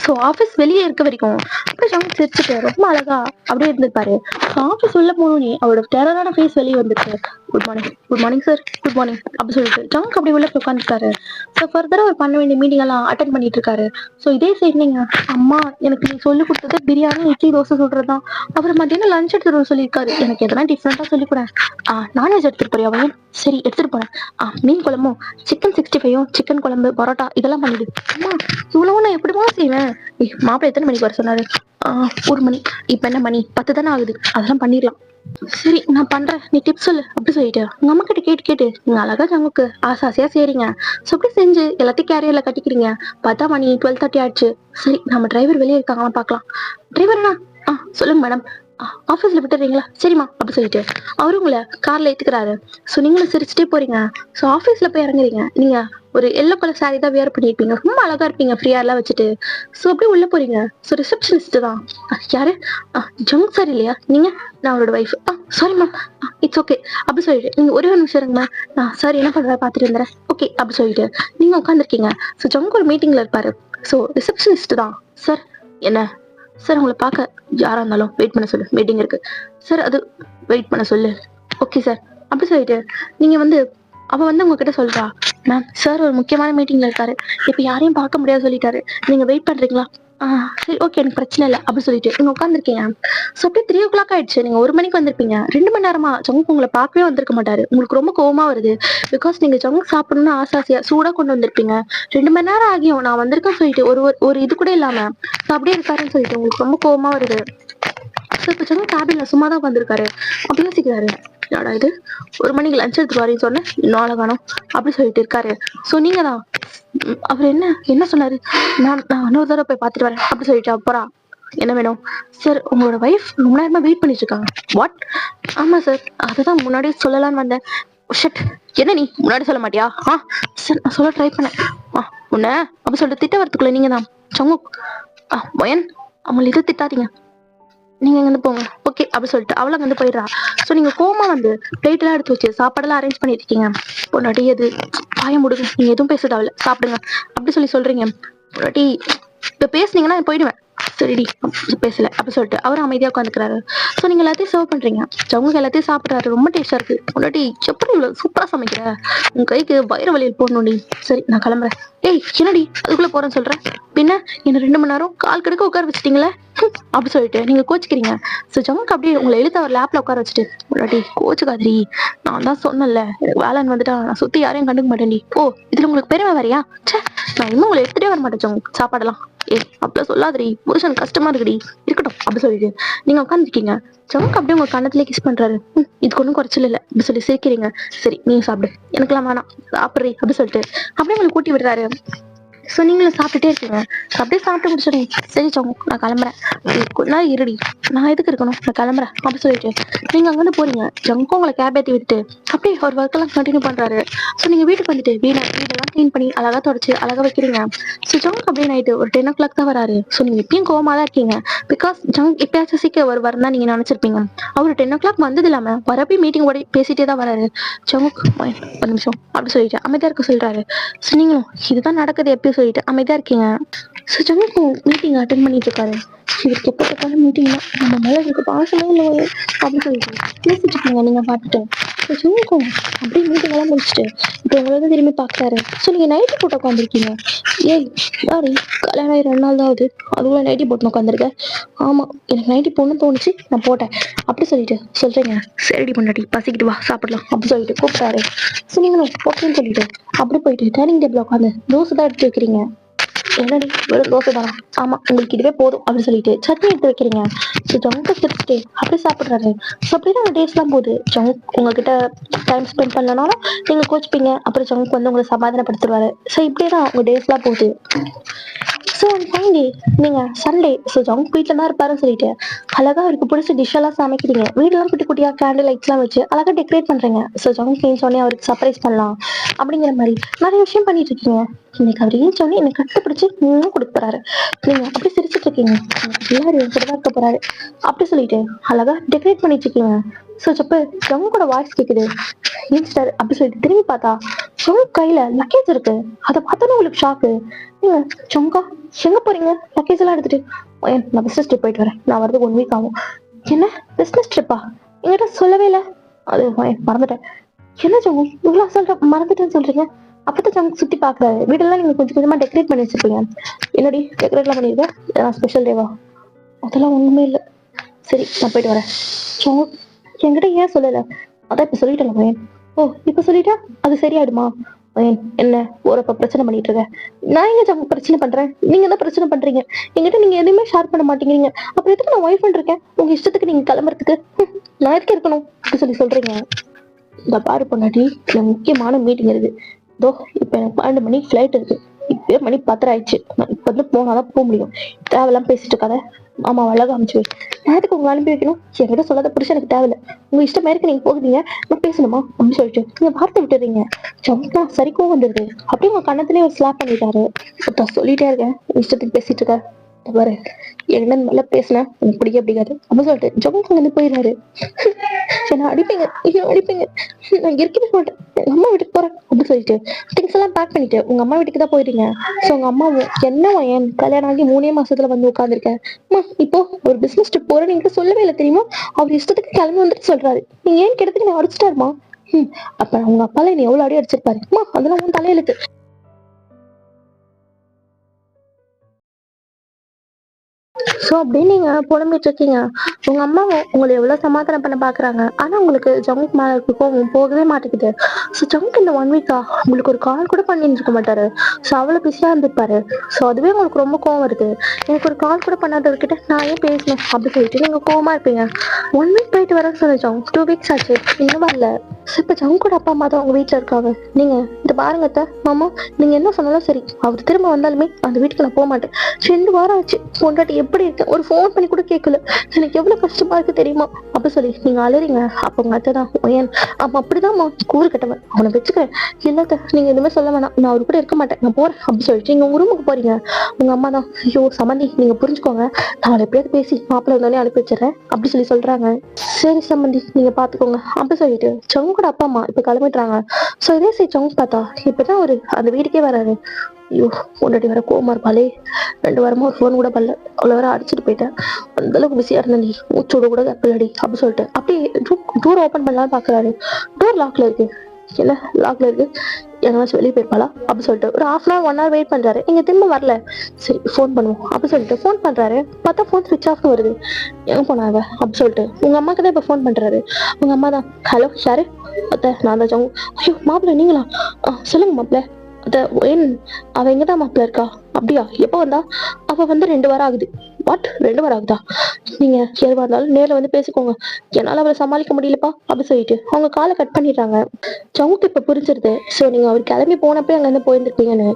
ஸோ ஆஃபீஸ் வெளியே இருக்க வரைக்கும் அப்படியே ஜங்க் சிரிச்சுட்டு ரொம்ப அழகா அப்படியே இருந்திருப்பாரு. ஆஃபீஸ் உள்ள போனோடனே அவரோட டெரரான ஃபேஸ் வெளியே வந்துருக்கு. Good morning sir good morning அப்படி சொல்லிட்டு ஜங்க் அப்படி உள்ள போய் உட்காந்துருக்காரு. ஸோ ஃபர்தரா அவர் பண்ண வேண்டிய மீட்டிங் எல்லாம் அட்டன் பண்ணிட்டு இருக்காரு. ஸோ இதே சைடு நீங்க அம்மா எனக்கு நீ சொல்லி கொடுத்தது பிரியாணி இட்லி தோசை சொல்றதுதான். அவர் மத்தியானம் லஞ்ச் எடுத்துட்டு சொல்லியிருக்காரு. எனக்கு எதனா டிஃப்ரெண்டா சொல்லி கூட நான்வெஜ் எடுத்துட்டு போறியா அவன் சரி எடுத்துட்டு போறேன். மீன் குழம்பும் சிக்கன் 65 சிக்கன் குழம்பு பரோட்டா இதெல்லாம் பண்ணிடு. அம்மா இவ்வளவு நான் எப்படிமா செய்வேன். மாப்பிள்ளை எத்தனை மணிக்கு வர சொன்னாரு. 1 மணி. இப்ப என்ன மணி 10 தானே ஆகுது. அதெல்லாம் பண்ணிடலாம். சரி நான் பண்றேன் நீ டிப்ஸ் சொல்லு அப்படி சொல்லிட்டு உங்க அம்மா கிட்ட கேட்டு நீங்க அழகா ஜங்குக்கு ஆசையா செய்றீங்க. ஸோ அப்படி செஞ்சு எல்லாத்தையும் கேரியர்ல கட்டிக்கிறீங்க. பார்த்தா மணி 12:30 ஆயிடுச்சு. சரி நம்ம டிரைவர் வெளியே இருக்காங்களாம் பார்க்கலாம். டிரைவர்னா சொல்லுங்க மேடம். ஆஃபீஸ்ல விட்டுறீங்களா சரிம்மா அப்படி சொல்லிட்டு அவரு உங்களை கார்ல ஏத்துக்கிறாரு. ஸோ நீங்களும் சிரிச்சுட்டே போறீங்க. ஸோ ஆஃபீஸ்ல போய் இறங்குறீங்க. நீங்க ஒரு எல்லோ கலர் சாரி தான் வேர் பண்ணிருப்பீங்க. ரொம்ப அழகா இருப்பீங்க ஃப்ரீயா எல்லாம் வச்சுட்டு. ஸோ அப்படியே உள்ள போறீங்க. ஸோ ரிசப்ஷனிஸ்ட் தான். யாரு ஜங்க் சார் இல்லையா நீங்க நான் அவரோட wife. Sorry ma'am it's okay அப்படி சொல்லிட்டு நீங்க ஒரே ஒரு நிமிஷம் இருங்க நான் சார் என்ன பண்ற பாத்துட்டு இருந்தேன் ஓகே அப்படி சொல்லிட்டு நீங்க உட்காந்துருக்கீங்க. ஸோ ஜங்க் ஒரு மீட்டிங்ல இருப்பாரு. ஸோ ரிசப்ஷனிஸ்ட் தான். சார் என்ன சார் உங்களை பார்க்க யாரா இருந்தாலும் வெயிட் பண்ண சொல்லு மீட்டிங் இருக்கு. சார் அது வெயிட் பண்ண சொல்லு. ஓகே சார் அப்படி சொல்லிட்டு நீங்க அவ உங்ககிட்ட சொல்றா மேம் சார் ஒரு முக்கியமான மீட்டிங்ல இருக்காரு. இப்ப யாரையும் பார்க்க முடியாது சொல்லிட்டாரு. நீங்க வெயிட் பண்றீங்களா சரி ஓகே எனக்கு பிரச்சனை இல்லை அப்படி சொல்லிட்டு நீங்க உட்காந்துருக்கீங்க. ஸோ அப்படியே 3 o'clock ஆயிடுச்சு. நீங்க 1 மணிக்கு வந்திருப்பீங்க. 2 மணி நேரமா ஜங்க் உங்களை பார்க்கவே வந்திருக்க மாட்டாரு. உங்களுக்கு ரொம்ப கோவமா வருது. பிகாஸ் நீங்க ஜங்க் சாப்பிடணும்னு ஆசையா சூடா கொண்டு வந்திருப்பீங்க. 2 மணி நேரம் ஆகியும் நான் வந்திருக்கேன்னு சொல்லிட்டு ஒரு இது கூட இல்லாம அப்படியே இருக்காருன்னு சொல்லிட்டு உங்களுக்கு ரொம்ப கோவமா வருது. ஸோ இப்போ ஜங்க் கேபின்ல சும்மா தான் வந்திருக்காரு. அப்படி யோசிக்கிறாரு யாடா இது 1 மணிக்கு லஞ்ச் எடுத்துட்டு வரேன்னு சொன்னேன் இன்னும் ஆள காணோம் அப்படி சொல்லிட்டு இருக்காரு. ஸோ நீங்க தான் அவர் என்ன சொன்னாரு நான் இன்னொரு தடவை போய் பார்த்துட்டு வரேன் அப்படி சொல்லிட்டு போறா. என்ன வேணும் சார் உங்களோட ஒய்ஃப் ரொம்ப நேரமா வெயிட் பண்ணிட்டு இருக்காங்க. வாட் ஆமா சார் அதுதான் முன்னாடியே சொல்லலான்னு வந்தேன். ஷட் என்ன நீ முன்னாடி சொல்ல மாட்டியா சார் நான் சொல்ல ட்ரை பண்ணேன் உன்ன அப்படி சொல்லிட்டு திட்ட வரத்துக்குள்ள நீங்க தான் சங்குக் மொயன் அவங்களை இது திட்டாதீங்க நீங்க இங்க போங்க ஓகே அப்படி சொல்லிட்டு அவளை போயிடுறா. ஸோ நீங்க கோமா பிளேட் எல்லாம் எடுத்து வச்சு சாப்பாடெல்லாம் அரேஞ்ச் பண்ணிட்டு இருக்கீங்க. பொண்டாட்டி அது பாயம் முடுங்க நீங்க எதுவும் பேச தேவையில்ல சாப்பிடுங்க அப்படி சொல்றீங்க. பொண்டாட்டி இப்ப பேசுனீங்கன்னா போயிடுவேன். சரிடி பேசல அப்படி சொல்லிட்டு அவரும் அமைதியா உட்காந்துக்கிறாரு. ஸோ நீங்க எல்லாத்தையும் சர்வ் பண்றீங்க. ஜவுங்க எல்லாத்தையும் சாப்பிடுறாரு. ரொம்ப டேஸ்டா இருக்கு. பொண்டாட்டி எப்படி இவ்வளவு சூப்பரா சமைக்கிற உங்க கைக்கு வயிறு வலியில் போடணும்டி. சரி நான் கிளம்புறேன். ஏய் என்னடி அதுக்குள்ள போறேன்னு சொல்றேன். பின்ன என்ன 2 மணி நேரம் கால் கடுக்க உட்கார வச்சுட்டீங்களே அப்படி சொல்லிட்டு நீங்க கோச்சிக்கிறீங்க. ஸோ ஜவுக்கு அப்படியே உங்களை எழுத்து அவர் லேப்ல உட்கார வச்சுட்டு பொண்டாட்டி கோச்சுக்காதிரி நான் தான் சொன்னேன்ல எனக்கு வேலைன்னு வந்துட்டா நான் சுத்தி யாரையும் கண்டுக்க மாட்டேன்டி. ஓ இதுல உங்களுக்கு பெருமை வேறையா நான் இன்னும் உங்களை எடுத்துட்டே வர மாட்டேன் ஜவுக்கு சாப்பாடெல்லாம். அப்படிலாம் சொல்லாதடி புருஷன் கஷ்டமா இருக்குடி இருக்கட்டும் அப்படி சொல்லிட்டு நீங்க உட்காந்துருக்கீங்க. ஜவுக்கு அப்படியே உங்க கண்ணத்திலே கிஸ் பண்றாரு. இதுக்கு ஒன்றும் குறைச்சல் இல்லை அப்படி சொல்லி சிரிக்கிறீங்க. சரி நீங்க சாப்பிடு எனக்கெல்லாம் வேணாம் சாப்பிட்றீ அப்படி சொல்லிட்டு அப்படியே உங்களை கூட்டி விடுறாரு. ஸோ நீங்களும் சாப்பிட்டுட்டே இருக்கீங்க. அப்படியே சாப்பிட்டு முடிச்சிடுங்க. சரி ஜவுக்கு நான் கிளம்புறேன். கொஞ்ச நேரம் இருடி நான் எதுக்கு இருக்கணும் நான் கிளம்புறேன் அப்படி சொல்லிட்டு நீங்க அங்கிருந்து போறீங்க. ஜங்கும் உங்களை கேப் ஏற்றி விட்டுட்டு அப்படியே ஒரு ஒர்க்கெல்லாம் கண்டினியூ பண்றாரு. ஸோ நீங்க வீட்டுக்கு வந்துட்டு வீடெல்லாம் கிளீன் பண்ணி அழகா தொடச்சு அழகா வைக்கிறீங்க. ஸோ ஜங்க் அப்படியே நைட்டு ஒரு 10 o'clock தான் வராரு. ஸோ நீங்க இப்பயும் கோவமா தான் இருக்கீங்க. பிகாஸ் ஜங்க் எப்பயாச்சும் சீக்கிரம் வருவாருன்னு தான் நீங்க நினைச்சிருப்பீங்க. அவர் 10 o'clock வந்தது இல்லாம வரப்பே மீட்டிங் ஓடி பேசிட்டே தான் வராரு. ஜங்க் 1 நிமிஷம் அப்படி சொல்லிட்டு அமைதியா இருக்க சொல்றாரு. ஸோ நீங்களும் இதுதான் நடக்குது எப்பயும் சொல்லிட்டு அமைதியா இருக்கீங்க. ஸோ ஜங்க் மீட்டிங் அட்டென்ட் பண்ணிட்டு இருக்காரு. இவருக்கு எப்ப மீட்டிங் தான் நம்ம மேல இருக்கு பாசமே இல்லை அப்படின்னு சொல்லிட்டு பேசிட்டு இருக்கீங்க நீங்க பார்த்துட்டு. ஜங்கும் அப்படியே மீட்டிங் எல்லாம் முடிச்சுட்டு இப்போ உங்களை திரும்பி பாக்குறாரு. ஸோ நீங்க நைட்டி போட்டு உட்காந்துருக்கீங்க. ஏய் சாரி கல்யாணம் ஆகி 2 நாள் தான் ஆகுது அதுக்குள்ள நைட்டி போட்டு உட்காந்துருக்கேன். ஆமா எனக்கு நைட்டி போடணும்னு தோணுச்சு நான் போட்டேன் அப்படி சொல்லிட்டு சொல்றீங்க. சரிடி பொண்டாட்டி பசிக்கிட்டு வா சாப்பிடலாம் அப்படி சொல்லிட்டு கூப்பிட்டாரு. ஸோ நீங்களும் ஓகேன்னு சொல்லிட்டு அப்படி போயிட்டு டைனிங் டேபிள் உட்காந்து தோசை தான் எடுத்து வைக்கிறீங்க. என்னடி வெறும் தோசை தானா? ஆமா, உங்களுக்கு இதுவே போதும் அப்படின்னு சொல்லிட்டு சட்னி எடுத்து வைக்கிறீங்க. ஸோ ஜங்கு சிரிச்சுட்டு அப்படியே சாப்பிட்றாரு. ஸோ அப்படியே டேஸ்லாம் போகுது. ஜங்க் உங்ககிட்ட டைம் ஸ்பெண்ட் பண்ணலனாலும் நீங்க கோச்சிப்பீங்க. அப்புறம் ஜங்க் வந்து உங்களை சமாதானப்படுத்துவாரு. ஸோ இப்படியே தான் உங்க டேஸ்லாம் போகுது. ஸோ ஃபைனலி நீங்க சண்டே ஸோ ஜங்க் வீட்டில் தான் இருப்பாருன்னு சொல்லிட்டு அழகா அவருக்கு பிடிச்ச டிஷ் எல்லாம் சமைக்கிறீங்க. வீடெல்லாம் குட்டி குட்டியா கேண்டில் லைட்ஸ்லாம் வச்சு அழகா டெக்கரேட் பண்றீங்க. ஸோ ஜங்க் ஏஞ்சோடனே அவருக்கு சர்ப்ரைஸ் பண்ணலாம் அப்படிங்கிற மாதிரி நிறைய விஷயம் பண்ணிட்டு இருக்கீங்க. இன்னைக்கு அவர் ஏஞ்சோடனே என்னை கட்டுப்பிடிச்சு கொடுக்க போறாரு. நீங்க அப்படி சிரிச்சிட்டு இருக்கீங்க. எல்லாரும் என் கூட தான் இருக்க போறாரு அப்படி சொல்லிட்டு அழகா டெக்கரேட் பண்ணிட்டு இருக்கீங்க. ஸோ அப்ப ஜங்கோட வாய்ஸ் கேக்குது. ஏன்ஸ்டர் அப்படி சொல்லிட்டு திரும்பி பார்த்தா ஜங்க் கையில லக்கேஜ் இருக்கு. அதை பார்த்தோன்னே உங்களுக்கு ஷாக்கு. நீங்க ஜங்கா எங்க போறீங்க? லக்கேஜ் எல்லாம் எடுத்துட்டு நான் பிசினஸ் ட்ரிப் போயிட்டு வரேன். நான் வரதுக்கு 1 வீக் ஆகும். என்ன பிசினஸ் ட்ரிப்பா? என்கிட்ட சொல்லவே இல்லை. அது மறந்துட்டேன். என்ன ஜங்கு இவ்வளவு சொல்ற மறந்துட்டேன்னு சொல்றீங்க? அப்பதான் ஜங்கு சுத்தி பாக்குறாரு. வீடெல்லாம் நீங்க கொஞ்சம் கொஞ்சமா டெக்கரேட் பண்ணி வச்சிருப்பீங்க. என்னடி டெக்கரேட்லாம் பண்ணிருக்கேன்? ஸ்பெஷல் டேவா? அதெல்லாம் ஒண்ணுமே இல்லை. சரி நான் போயிட்டு வரேன். ஜங்கு என்கிட்ட ஏன் சொல்லல? அதான் இப்ப சொல்லிட்டேன் பையன். ஓ இப்ப சொல்லிட்டா அது சரியாயிடுமா? பையன் என்ன ஓரப்ப பிரச்சனை பண்ணிட்டு இருக்க? நான் எங்க ஜங்கு பிரச்சனை பண்றேன்? நீங்க தான் பிரச்சனை பண்றீங்க. என்கிட்ட நீங்க எதுவுமே ஷேர் பண்ண மாட்டேங்கிறீங்க. அப்புறம் எதுக்கு நான் ஒய்ஃப் இருக்கேன்? உங்க இஷ்டத்துக்கு நீங்க கிளம்புறதுக்கு நான் எதுக்கு இருக்கணும் அப்படி சொல்றீங்க. இந்த பாரு பொண்ணாட்டி, எனக்கு முக்கியமான மீட்டிங் இருக்கு. இதோ இப்ப எனக்கு 12 மணிக்கு ஃபிளைட் இருக்கு. இப்பயே மணி 10 ஆயிடுச்சு. நான் இப்ப வந்து போனாதான் போக முடியும். தேவையெல்லாம் பேசிட்டு இருக்காத. ஆமா அழகா அனுப்பிச்சு நேரத்துக்கு உங்களை அனுப்பி வைக்கணும். என்கிட்ட சொல்லாத புருஷன் எனக்கு தேவையில்ல. உங்க இஷ்டம் மேற்கு நீங்க போகுதீங்க. நான் பேசணுமா அப்படின்னு சொல்லிட்டு நீங்க வார்த்தை விட்டுறீங்க. ஜம்கா சரிக்கும் வந்துருது. அப்படியே உங்க கண்ணத்திலே ஒரு ஸ்லாப் பண்ணிட்டாரு. சொல்லிட்டே இருக்கேன் இஷ்டத்துக்கு பேசிட்டு இருக்க. பாரு என்னன்னு மேல பேசினேன் எனக்கு பிடிக்க பிடிக்காது அப்படின்னு சொல்லிட்டு ஜம்முக்கு வந்து போயிடுறாரு. என்ன அடிப்பீங்க, இன்னும் அடிப்பீங்க. நான் இருக்கவே மாட்டேன். எங்க அம்மா வீட்டுக்கு போறேன் அப்படின்னு சொல்லிட்டு திங்ஸ் எல்லாம் பேக் பண்ணிட்டு உங்க அம்மா வீட்டுக்கு தான் போயிட்டீங்க. ஸோ உங்க அம்மாவும் என்ன என் கல்யாணம் ஆகி 3 மாசத்துல வந்து உட்காந்துருக்கேன். இப்போ ஒரு பிசினஸ் ட்ரிப் போறேன்னு நீங்க சொல்லவே இல்லை தெரியுமா? அவர் இஷ்டத்துக்கு கிளம்பி வந்துட்டு சொல்றாரு. நீங்க ஏன் கிட்டத்துக்கு நான் அடிச்சுட்டாருமா? அப்ப உங்க அப்பால என்ன எவ்வளவு அடி அடிச்சிருப்பாரு. அதெல்லாம் உன் தலையெழுத்து. ஸோ அப்படின்னு நீங்க புலம்பிட்டு இருக்கீங்க. உங்க அம்மா உங்களை எவ்வளவு சமாதானம் பண்ண பாக்குறாங்க. ஆனா உங்களுக்கு ஜங்க் மேல இருக்க கோவம் போகவே மாட்டேங்குது. ஸோ ஜங்க் இந்த 1 வீக்கா உங்களுக்கு ஒரு கால் கூட பண்ணி இருக்க மாட்டாரு. ஸோ அவ்வளவு பிஸியா இருந்திருப்பாரு. ஸோ அதுவே உங்களுக்கு ரொம்ப கோவம் வருது. எனக்கு ஒரு கால் கூட பண்ணாதவர்கிட்ட நான் ஏன் பேசணும் அப்படி சொல்லிட்டு நீங்க கோவமா இருப்பீங்க. 1 வீக் போயிட்டு வர சொன்னோம். 2 வீக்ஸ் ஆச்சு இன்னும் வரல. இப்ப ஜங்கோட அப்பா அம்மா தான் உங்க வீட்டுல இருக்காங்க. நீங்க இந்த பாருங்க அத்தை, மாமா நீங்க என்ன சொன்னாலும் சரி, அவர் திரும்ப வந்தாலுமே அந்த வீட்டுக்கு நான் போக மாட்டேன். 2 வாரம் ஆச்சு பொண்டாட்டி எப்படி இருக்கு ஒரு ஃபோன் பண்ணி கூட கேட்கல. எனக்கு எவ்வளவு கஷ்டமா இருக்கு தெரியுமா அப்படி சொல்லி நீங்க அலறீங்க. அப்ப உங்க அத்தை தான் ஏன் அப்ப அப்படிதான்மா கூறு கட்டவன் அவனை வச்சுக்கிறேன். இல்லத்த நீங்க எதுவுமே சொல்ல வேணாம், நான் அவரு கூட இருக்க மாட்டேன், நான் போறேன் அப்படி சொல்லிட்டு நீங்க உங்க ரூமுக்கு போறீங்க. உங்க அம்மா தான் ஐயோ சம்மந்தி நீங்க புரிஞ்சுக்கோங்க, நான் அவளை எப்படியாவது பேசி மாப்பிள்ளை வந்தோடனே அனுப்பி வச்சிடறேன் அப்படி சொல்றாங்க. சரி சம்மந்தி நீங்க பாத்துக்கோங்க அப்படி சொல்லிட்டு சங்கோட அப்பா அம்மா இப்ப கிளம்பிடுறாங்க. சோ இதே சரி சங்க பார்த்தா இப்பதான் ஒரு அந்த வீட்டுக்கே வராரு. ஐயோ பொண்டாட்டி வர கோவமா இருப்பாளே. 2 வாரமா ஒரு ஃபோன் கூட பண்ணல. அவ்வளோ வர அடிச்சுட்டு போயிட்டேன். அந்த அளவுக்கு பிஸியா இருந்தேன். நீ மூச்சோட கூட கப்பலடி அப்படி சொல்லிட்டு அப்படியே டோர் ஓப்பன் பண்ணலாம்னு பாக்குறாரு. டோர் லாக்ல இருக்கு. என்ன லாக்ல இருக்கு? எங்கேயாச்சும் வெளியே போயிருப்பாளா அப்படி சொல்லிட்டு ஒரு 1/2 hour 1 hour வெயிட் பண்றாரு. இங்க திரும்ப வரல. சரி ஃபோன் பண்ணுவோம் அப்படி சொல்லிட்டு ஃபோன் பண்றாரு. பார்த்தா ஃபோன் ஸ்விட்ச் ஆஃப்னு வருது. எங்க போனாங்க அப்படி சொல்லிட்டு உங்க அம்மாக்கு தான் இப்ப ஃபோன் பண்றாரு. உங்க அம்மா தான் ஹலோ யாரு? அத்தை நான் தான் ஜங்கு. ஐயோ மாப்பிள்ள நீங்களா? சொல்லுங்க மாப்பிள்ள. அத்தை ஏன் அவ எங்கதான் மாப்பிள்ள இருக்கா? அப்படியா எப்ப வந்தா? அவ வந்து 2 வாரம் ஆகுது. வாட் 2 வாரம் ஆகுதா? நீங்க எதுவா இருந்தாலும் நேர்ல வந்து பேசிக்கோங்க, என்னால அவரை சமாளிக்க முடியலப்பா அப்படி சொல்லிட்டு அவங்க காலை கட் பண்ணிடுறாங்க. ஜவுக்கு இப்ப புரிஞ்சிருது. சோ நீங்க அவர் கிளம்பி போனப்பே அங்க இருந்து போயிருந்திருப்பீங்கன்னு.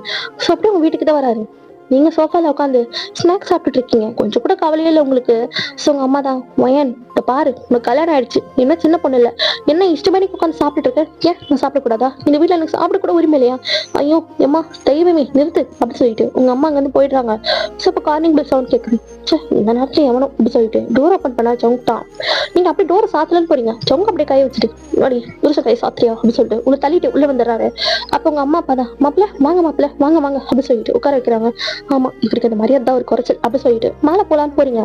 சோ அப்படியே உங்க வீட்டுக்கு தான் வராரு. நீங்க சோஃபால உட்காந்து ஸ்நாக்ஸ் சாப்பிட்டுட்டு இருக்கீங்க. கொஞ்சம் கூட கவலையே இல்லை உங்களுக்கு. சோ உங்க அம்மா தான் வயன் இப்ப பாரு உனக்கு கல்யாணம் ஆயிடுச்சு, என்ன சின்ன பொண்ணு இல்ல, என்ன இஷ்டமணிக்கு உட்காந்து சாப்பிட்டுட்டு இருக்க? ஏன் நான் சாப்பிடக்கூடாதா? இந்த வீட்டுல எனக்கு சாப்பிட கூட உரிமை இல்லையா? ஐயோ எம்மா தெய்வமே நிறுத்து அப்படி சொல்லிட்டு உங்க அம்மா அங்க இருந்து போயிடுறாங்க. சோ இப்ப கார்னிங் பெல் சவுண்ட் கேக்குது. இந்த நேரத்துல எவனும் அப்படி சொல்லிட்டு டோர் ஓப்பன் பண்ணா ஜவுக் தான். நீங்க அப்படியே டோரை சாத்தலன்னு போறீங்க. ஜவுக் அப்படியே கை வச்சுட்டு முன்னாடி புருஷ கை சாத்திரியா அப்படின்னு சொல்லிட்டு உங்களை தள்ளிட்டு உள்ள வந்துடுறாரு. அப்ப உங்க அம்மா அப்பா தான் மாப்பிள்ள வாங்க மாப்பிள்ள வாங்க வாங்க அப்படி சொல்லிட்டு உட்கார வைக்கிறாங்க. ஆமா இவருக்கு அந்த மரியாதை தான் ஒரு குறைச்சல் அப்படி சொல்லிட்டு மேல போலான்னு போறீங்க.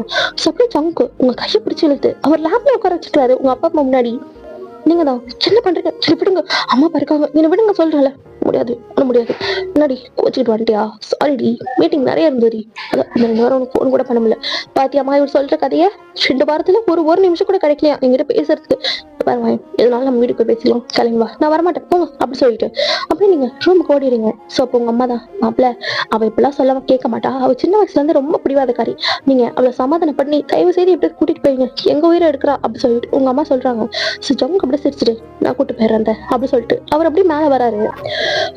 அப்படியே ஜங்கு உங்க கையை பிடிச்சு இழுத்து அவர் லேப்ல உட்கார வச்சுக்கிறாரு உங்க அப்பா அம்மா முன்னாடி. நீங்க தான் என்ன பண்றீங்க? சரி விடுங்க, அம்மா பாருக்காங்க என்ன விடுங்க சொல்றல. முடியாது ஒன்றும் முடியாது. என்னடி கோச்சிக்கிட்டு வந்துட்டியா? சாரிடி, மீட்டிங் நிறைய இருந்ததுடி. அதான் இந்த 2 வாரம் ஃபோன் கூட பண்ண முடியல. பாத்தியாமா இவர் சொல்ற கதையை 2 வாரத்துல ஒரு நிமிஷம் கூட கிடைக்கலையா என்கிட்ட பேசுறதுக்கு. பாருங்க, எதனால நம்ம வீட்டுக்கு போய் பேசலாம், கிளம்பி வா, நான் வரமாட்டேன் போங்க அப்படி சொல்லிட்டு அப்படியே நீங்க ரூமுக்கு ஓடிடுங்க. ஸோ அப்போ உங்க அம்மா தான், மாப்பிள்ள அவ இப்பெல்லாம் சொல்லாம கேட்க மாட்டா, அவ சின்ன வயசுல இருந்து ரொம்ப பிடிவாதக்காரி, நீங்க அவளை சமாதானம் பண்ணி தயவு செய்து எப்படி கூட்டிட்டு போயிங்க, எங்க உயிரை எடுக்கிறா அப்படி சொல்லிட்டு உங்க அம்மா சொல்றாங்க. ஸோ ஜம்முக்கு அப்படியே சிரிச்சிட்டு நான் கூட்டு போயிடுறேன் அப்படி சொல்லிட்டு அவர் அப்படியே மேலே வராரு.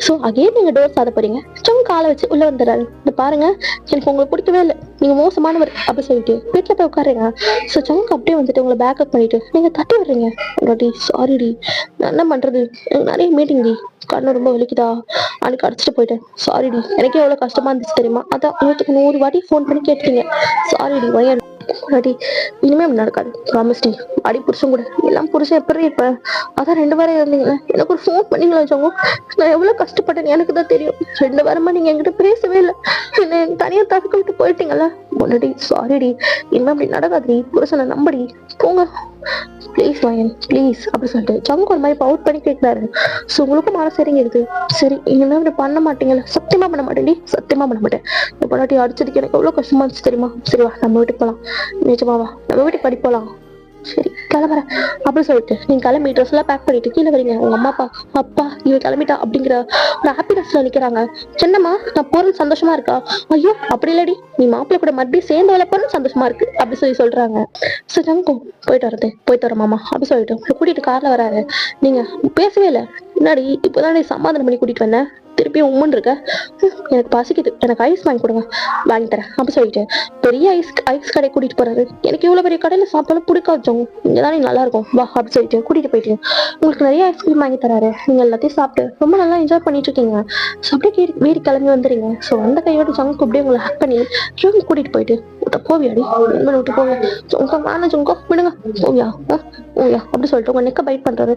ஸோ அகைன் நீங்க டோர் சாத போறீங்க. ஜம்மு காலை வச்சு உள்ள வந்துடுறாரு. இந்த பாருங்க எனக்கு உங்களை பிடிக்கவே இல்லை, நீங்க மோசமானவர் அப்படி சொல்லிட்டு வீட்டுல போய் உட்காருங்க. ஸோ ஜம்முக்கு அப்படியே வந்துட்டு உங்களை பேக்கப் பண்ணிட்டு நீங்க தட்டி விடுறீங்க. சாரிடி, நான் என்ன பண்றது, எனக்கு நிறைய மீட்டிங் டி, கண்ணு ரொம்ப வலிக்குதா, அன்னைக்கு அடிச்சுட்டு போயிட்டேன், சாரிடி, எனக்கே எவ்வளவு கஷ்டமா இருந்துச்சு தெரியுமா, அதான் உங்களுக்கு 100 வாட்டி ஃபோன் பண்ணி கேட்டீங்க, சாரிடி வயன் டி, இனிமே அப்படி நடக்காது, ப்ராமிஸ் டி. அடி புருஷன் கூட எல்லாம் புருஷன் எப்படி இருப்ப, அதான் 2 வாரம் இருந்தீங்களே, எனக்கு ஒரு ஃபோன் பண்ணீங்களா ஜோங்க, நான் எவ்வளவு கஷ்டப்பட்டேன்னு எனக்கு தான் தெரியும். 2 வாரமா நீங்க என்கிட்ட பேசவே இல்லை, என்ன தனியா தடுக்க விட்டு போயிட்டீங்கல்ல, முன்னாடி சாரிடி, இனிமே அப்படி நடக்காது, புருஷனை நம்படி, போங்க ப்ளீஸ் வயன் ப்ளீஸ் அப்படி சொல்லிட்டு ஜங்கு ஒரு மாதிரி பவுட் பண்ணி கேட்கிறாரு. ஸோ உங்களுக்கும் மனசு இறங்கிடுது. சரி இனிமே அப்படி பண்ண மாட்டீங்கல்ல, சத்தியமா பண்ண மாட்டேன்டி, சத்தியமா பண்ண மாட்டேன். இந்த பொண்டாட்டி அடிச்சதுக்கு எனக்கு எவ்வளவு கஷ்டமா இருந்துச்சு தெரியுமா. சரி வா நம்ம வீட்டுக்கு போலாம், நிஜமாவா நம்ம வீட்டுக்கு படி போலாம், சரி கிளம்புறேன் அப்படி சொல்லிட்டு நீங்க கிளம்பி ட்ரெஸ் எல்லாம் பேக் பண்ணிட்டு கீழே வரீங்க. உங்க அம்மா அப்பா இவ கிளம்பிட்டா அப்படிங்கிற ஒரு ஹாப்பினஸ்ல நிக்கிறாங்க. சின்னம்மா நான் போறது சந்தோஷமா இருக்கா? ஐயோ அப்படி இல்லடி, நீ மாப்பிள்ளை கூட மறுபடியும் சேர்ந்து வளர்ப்பன்னு சந்தோஷமா இருக்கு அப்படி சொல்றாங்க. சரி ஜங்கும் போயிட்டு வர மாமா அப்படி சொல்லிட்டு கூட்டிட்டு கார்ல வராரு. நீங்க பேசவே இல்லை, முன்னாடி இப்பதான் நீ சமாதானம் பண்ணி கூட்டிட்டு வந்தேன், திருப்பியும் உம்மன் இருக்க, எனக்கு பசிக்குது, எனக்கு ஐஸ் வாங்கி கொடுங்க, வாங்கி தரேன் அப்படி சொல்லிட்டு பெரிய ஐஸ் கடை கூட்டிட்டு போறாரு. எனக்கு இவ்வளவு பெரிய கடையில சாப்பிட்டாலும் பிடிக்காது, இங்கதான் நீ நல்லா இருக்கும் வா அப்படி சொல்லிட்டு கூட்டிட்டு போயிட்டு உங்களுக்கு நிறைய ஐஸ்கிரீம் வாங்கி தராரு. நீங்க எல்லாத்தையும் சாப்பிட்டு ரொம்ப நல்லா என்ஜாய் பண்ணிட்டு இருக்கீங்க. ஸோ அப்படியே வீடு கிளம்பி வந்துடுறீங்க. ஸோ அந்த கையோட ஜங்கு அப்படியே உங்களை ஹேக் பண்ணி ரூம் கூட்டிட்டு போயிட்டு போவியாடி விட்டு போங்க ஜொங்கா வேணா ஜொங்கா விடுங்க ஓவியா ஓவியா அப்படி சொல்லிட்டு உங்க நெக்க பைட் பண்றாரு.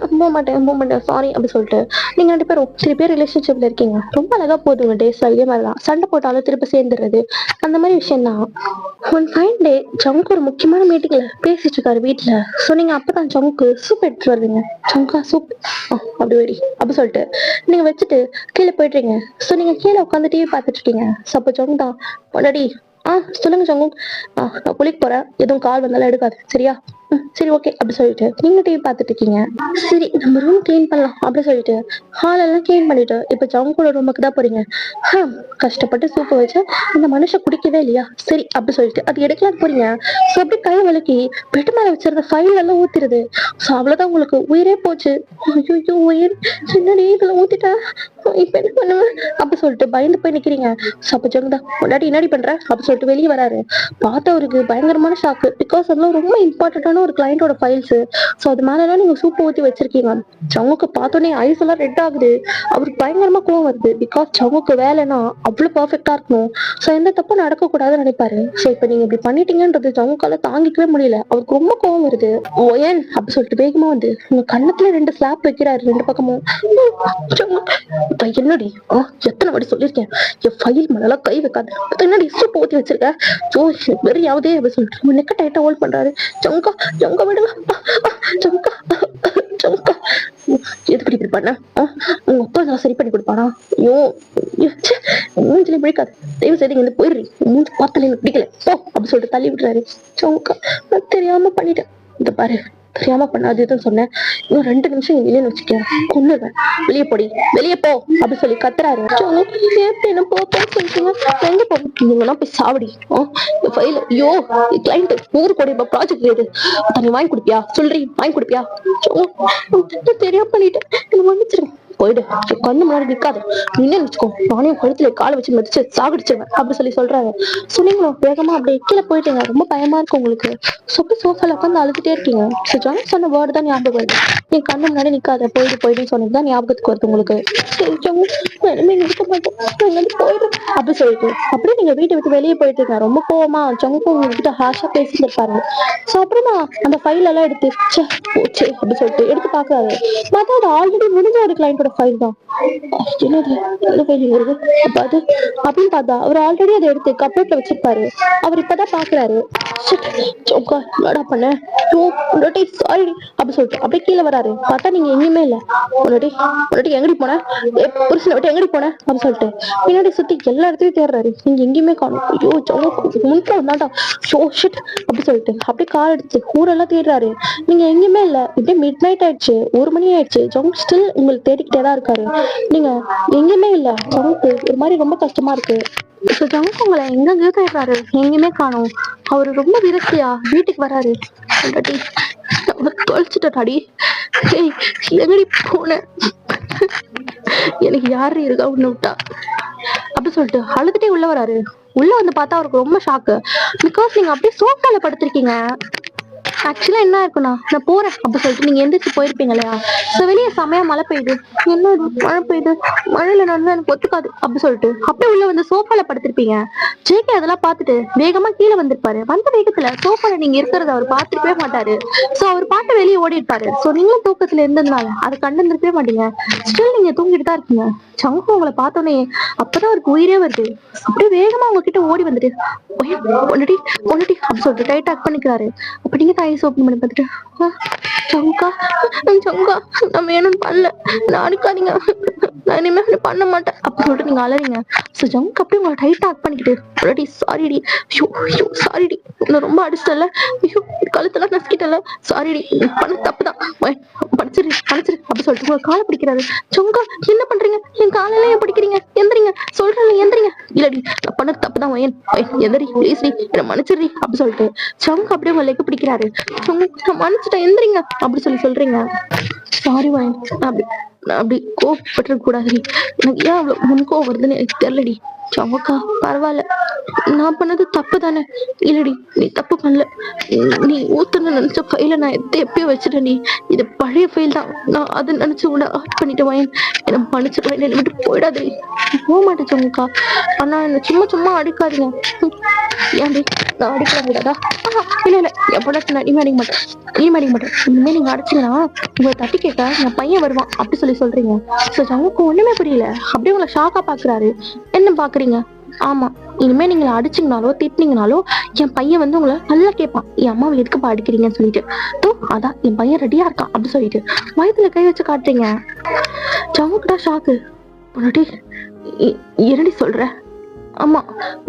போக மாட்டேன் சாரி அப்படி சொல்லிட்டு நீங்க 2 பேரும் திருப்பி ரிலேஷன்ஷிப்ல இருக்கீங்க, ரொம்ப அழகா போதுங்க டேஸ் இதே மாதிரிதான், சண்டை போட்டாலும் திருப்பி சேர்ந்துடுறது அந்த மாதிரி விஷயம் தான். ஒன் ஃபைன் டே ஜங்கு ஒரு முக்கியமான மீட்டிங்ல பேசிட்டு இருக்காரு வீட்டுல. ஸோ நீங்க அப்பதான் ஜங்குக்கு சூப் எடுத்துட்டு வருவீங்க. ஜங்கா சூப் அப்படி வெடி அப்படி சொல்லிட்டு நீங்க வச்சுட்டு கீழே போயிடுறீங்க. ஸோ நீங்க கீழே உட்காந்து டிவி பார்த்துட்டு இருக்கீங்க. சப்போ ஜங்கு தான் முன்னாடி சொல்லுங்க ஜங்கு, நான் குளிக்க போறேன், எதுவும் கால் வந்தாலும் எடுக்காது சரியா, சரி ஓகே அப்படி சொல்லிட்டு நீங்க டிவி பார்த்துட்டு இருக்கீங்க. சரி நம்ம ரூம் கிளீன் பண்ணலாம் அப்படி சொல்லிட்டு ஹால் எல்லாம் கிளீன் பண்ணிட்டு இப்ப ஜங்குட ரூமுக்கு தான் போறீங்க. கஷ்டப்பட்டு சூப்பை வச்சு இந்த மனுஷன் குடிக்கவே இல்லையா, சரி அப்படி சொல்லிட்டு அது எடுக்கலான்னு போறீங்க. ஸோ அப்படி கை விளக்கி பெட்டு மேல வச்சிருந்த ஃபைல் எல்லாம் ஊத்திருது. ஸோ அவ்வளவுதான் உங்களுக்கு உயிரே போச்சு. ஐயோ உயிர் சின்னடி இதெல்லாம் ஊத்திட்டேன், இப்ப என்ன பண்ணுவேன் அப்படி சொல்லிட்டு பயந்து போய் நிக்கிறீங்க. ஸோ அப்ப ஜங்குதா முன்னாடி என்னடி பண்ற அப்படி சொல்லிட்டு வெளியே வராரு. பார்த்தா அவருக்கு பயங்கரமான ஷாக்கு, பிகாஸ் அதெல்லாம் ரொம்ப இம்பார்ட்டன்டான ஒரு கிளைண்டோட ஃபைல்ஸ். ஸோ அது மேலாம் நீங்க சூப்பை ஊத்தி வச்சிருக்கீங்க. ஜங்குக்கு பார்த்தோன்னே ஐஸ் எல்லாம் ரெட் ஆகுது, அவருக்கு பயங்கரமா கோவம் வருது. பிகாஸ் ஜங்குக்கு வேலைன்னா அவ்வளவு பர்ஃபெக்டா இருக்கணும், ஸோ எந்த தப்பும் நடக்க கூடாதுன்னு நினைப்பாரு. ஸோ இப்ப நீங்க இப்படி பண்ணிட்டீங்கன்றது ஜங்குக்கால தாங்கிக்கவே முடியல, அவருக்கு ரொம்ப கோவம் வருது. ஏன் அப்படி சொல்லிட்டு வேகமா வந்து உங்க கண்ணத்துல 2 ஸ்லாப் வைக்கிறாரு 2 பக்கமும். என்னடி எத்தனை வாட்டி சொல்லியிருக்கேன் என் ஃபைல் மேலாம் கை வைக்காது, என்னடி சூப்பை ஊத்தி வச்சிருக்க, வெறியாவதே அப்படி சொல்லிட்டு நெக்க டைட்டா ஹோல்ட் பண்றாரு. ஜங்கா ஜங்கா விடுங்க ஜங்கா ஜங்கா எதுக்கு இப்படி பண்ண, உங்க அப்பா நான் சரி பண்ணி கொடுப்பானா, ஐயோ மூஞ்சிலே பிடிக்காது, தயவு செய்து இங்க போயிடுறீ, மூஞ்சி பார்த்தாலே எனக்கு பிடிக்கல போ அப்படி சொல்லிட்டு தள்ளி விடுறாரு. ஜங்கா நான் தெரியாம பண்ணிட்டேன், இந்த பாரு தெரியாம பண்ணாதுன்னு சொன்னேன், இன்னும் 2 நிமிஷம் இல்லைன்னு வச்சுக்கேன் கொன்னுடுவேன், வெளியே போடி வெளியே போ அப்படி சொல்லி கத்துறாரு. என்ன எங்க போனா போய் சாவடி ஃபைல், ஐயோ கிளைண்ட் 100 கோடி ரூபாய் ப்ராஜெக்ட் இது, நீ வாங்கி கொடுப்பியா சொல்றீ, வாங்கி கொடுப்பியா, தெரியாம பண்ணிட்டேன் என்ன மன்னிச்சிருங்க, போயிடு கண்ணு முன்னாடி நிக்காது, நின்னு வச்சுக்கோ நானே கழுத்துல காலை வச்சு மதிச்சு சாகடிச்சிருவேன் அப்படி சொல்றாரு. சொன்னீங்களோ வேகமா அப்படியே கீழே போயிட்டீங்க, ரொம்ப பயமா இருக்கு உங்களுக்கு. சொப்பி சோஃபால உட்காந்து அழுதுட்டே இருக்கீங்க. ஜான் சொன்ன வேர்டு தான் ஞாபகம் வருது, நீ கண்ணு முன்னாடி நிக்காத போயிடுன்னு சொன்னதுதான் ஞாபகத்துக்கு வருது உங்களுக்கு. இனிமே நிற்க மாட்டேன் போயிடு அப்படி சொல்லிட்டு அப்படியே நீங்க வீட்டை விட்டு வெளியே போயிட்டு ரொம்ப கோவமா ஜங்கு உங்ககிட்ட ஹாஷா பேசிட்டு இருப்பாரு. சோ அப்புறமா அந்த ஃபைல் எல்லாம் எடுத்து போச்சு அப்படி சொல்லிட்டு எடுத்து பாக்குறாரு. பார்த்தா அது ஆல்ரெடி முடிஞ்ச ஒரு கிளைண்டோட ஜங்குக்கோட ஃபைல் தான். என்னது என்ன ஃபைல் வருது அது அப்படின்னு பார்த்தா அவர் ஆல்ரெடி அதை எடுத்து கப்லெட்ல வச்சிருப்பாரு. அவர் இப்பதான் பாக்குறாரு. ஜங்கா என்னடா பண்ண சாரி அப்படி சொல்லிட்டு அப்படியே கீழே வராரு. பார்த்தா நீங்க எங்கேயுமே இல்ல. முன்னாடி எங்கடி போன புருஷனை விட்டு எங்கடி போன அப்படின்னு சொல்லிட்டு பின்னாடி சுத்தி எல்லா இடத்துலயும் தேடுறாரு. நீங்க எங்கேயுமே காணும். ஐயோ முன்க வந்தாண்டா ஷோ ஷிட் அப்படி சொல்லிட்டு அப்படியே கால் எடுத்து ஊரெல்லாம் தேடுறாரு. நீங்க எங்கேயுமே இல்ல. இப்படியே மிட் நைட் ஆயிடுச்சு, 1 மணி ஆயிடுச்சு. ஜங்க் ஸ்டில் உங்களுக்கு தேடிக்கிட்டே தான் இருக்காரு. நீங்க எங்கேயுமே இல்ல. ஜங்க்கு ஒரு மாதிரி ரொம்ப கஷ்டமா இருக்கு. இப்ப ஜங்க் உங்களை எங்கெங்கயோ தேடுறாரு, எங்கேயுமே காணும். அவரு ரொம்ப விரக்தியா வீட்டுக்கு வராரு. தொலைச்சிட்டாடி எங்கடி போன எனக்கு யாரு இருக்கா உன்னை விட்டா அப்படி சொல்லிட்டு அழுதுட்டே உள்ள வராரு. உள்ள வந்து பார்த்தா அவருக்கு ரொம்ப ஷாக்கு. பிகாஸ் நீங்க அப்படியே சோஃபால படுத்திருக்கீங்க. ஆக்சுவலா என்ன இருக்குன்னா நான் போறேன் அப்படி சொல்லிட்டு நீங்க எந்திரிச்சு போயிருப்பீங்க இல்லையா. சோ வெளியே செமையா மழை பெய்யுது. என்ன மழை பெய்யுது, மழையில நடந்தா எனக்கு ஒத்துக்காது அப்படி சொல்லிட்டு அப்படியே உள்ள வந்து சோஃபால படுத்திருப்பீங்க. ஜேகே அதெல்லாம் பார்த்துட்டு வேகமா கீழே வந்திருப்பாரு. வந்த வேகத்துல சோஃபால நீங்க இருக்கிறத அவர் பார்த்துருக்கவே மாட்டாரு. சோ அவர் பாட்டு வெளியே ஓடி இருப்பாரு. சோ நீங்களும் தூக்கத்துல இருந்ததுனால அதை கண்டிருக்கவே மாட்டீங்க. ஸ்டில் நீங்க தூங்கிட்டு தான் இருக்கீங்க. ஜங்கு உங்களை பார்த்தோன்னே அப்பதான் அவருக்கு உயிரே வருது. அப்படியே வேகமா உங்ககிட்ட ஓடி வந்துட்டு பொண்டாட்டி அப்படி சொல்லிட்டு டைட் ஆக் பண்ணிக்கிறாரு. அப்ப நீங்க ஐஸ் ஓப்பன் பண்ணி பார்த்துட்டு ஜங்கா நான் வேணும்னு பண்ணல, நான் அடிக்காதீங்க, நான் இனிமே பண்ண மாட்டேன் அப்படி சொல்லிட்டு நீங்க அலறீங்க. ஸோ ஜங்க் அப்படியே உங்களை டைட் ஆக் பண்ணிக்கிட்டு பொண்டாட்டி சாரிடி சாரிடி நான் ரொம்ப அடிச்சிட்டல, ஐயோ கழுத்தெல்லாம் நசுக்கிட்டல, சாரிடி பண்ண தப்புதான் படிச்சிரு அப்படி சொல்லிட்டு உங்களை காலை பிடிக்கிறாரு. ஜங்கா என்ன பண்றீங்க, என் காலையில ஏன் பிடிக்கிறீங்க, எந்திரிங்க சொல்றேன் எந்திரிங்க. இல்லடி நான் பண்ண தப்புதான் எந்திரி ப்ளீஸ்டி என்ன மன்னிச்சிடுறி அப்படி சொல்லிட்டு ஜங்க் அப்படியே உங்க லெக்க பிடிக்கிறாரு. நான் மன்னிச்சுட்டேன் எந்திரிங்க அப்படி சொல்றீங்க. சாரி வயன் அப்படி கோவப்பட்டு கூடாது. எனக்கு ஏன் அவ்வளவு முன்கோவம் வருதுன்னு எனக்கு தெரியலடி. சமக்கா பரவாயில்ல, நான் பண்ணது தப்பு தானே. இல்லடி நீ தப்பு பண்ணல. நீ ஊத்துன்னு நினைச்ச ஃபைல நான் எப்பயோ வச்சுட்டேன். இது பழைய ஃபைல் தான். நான் அதை நினைச்சு உன்னை ஆட் பண்ணிட்டேன் வயன். என்ன மன்னிச்சிட்டு என்னை விட்டு போயிடாது. போக மாட்டேன் சமக்கா. ஆனா என்ன சும்மா அடிக்காதீங்க. ஏன்டி நான் அடிக்கலாம் கூடாதா? இல்ல என் பொண்ணு நான் இனிமே அடிக்க மாட்டேன். இனிமே நீங்க அடிச்சீங்கன்னா உங்களை தட்டி கேட்க என் பையன் வருவான் அப்படி சொல்றீங்க. ஸோ ஜங்குக்கு ஒண்ணுமே புரியல. அப்படியே உங்களை ஷாக்கா பாக்குறாரு. என்ன பாக்குறீங்க? ஆமா, இனிமே நீங்களை அடிச்சிங்கனாலோ திட்டினீங்கனாலோ என் பையன் வந்து உங்களை நல்லா கேட்பான். என் அம்மாவை எதுக்குப்பா அடிக்கிறீங்கன்னு சொல்லிட்டு. அதான் என் பையன் ரெடியா இருக்கான் அப்படி சொல்லிட்டு வயதுல கை வச்சு காட்டுறீங்க. ஜங்குக்குடா ஷாக்கு. பொண்டாட்டி என்னடி சொல்ற? ஆமா,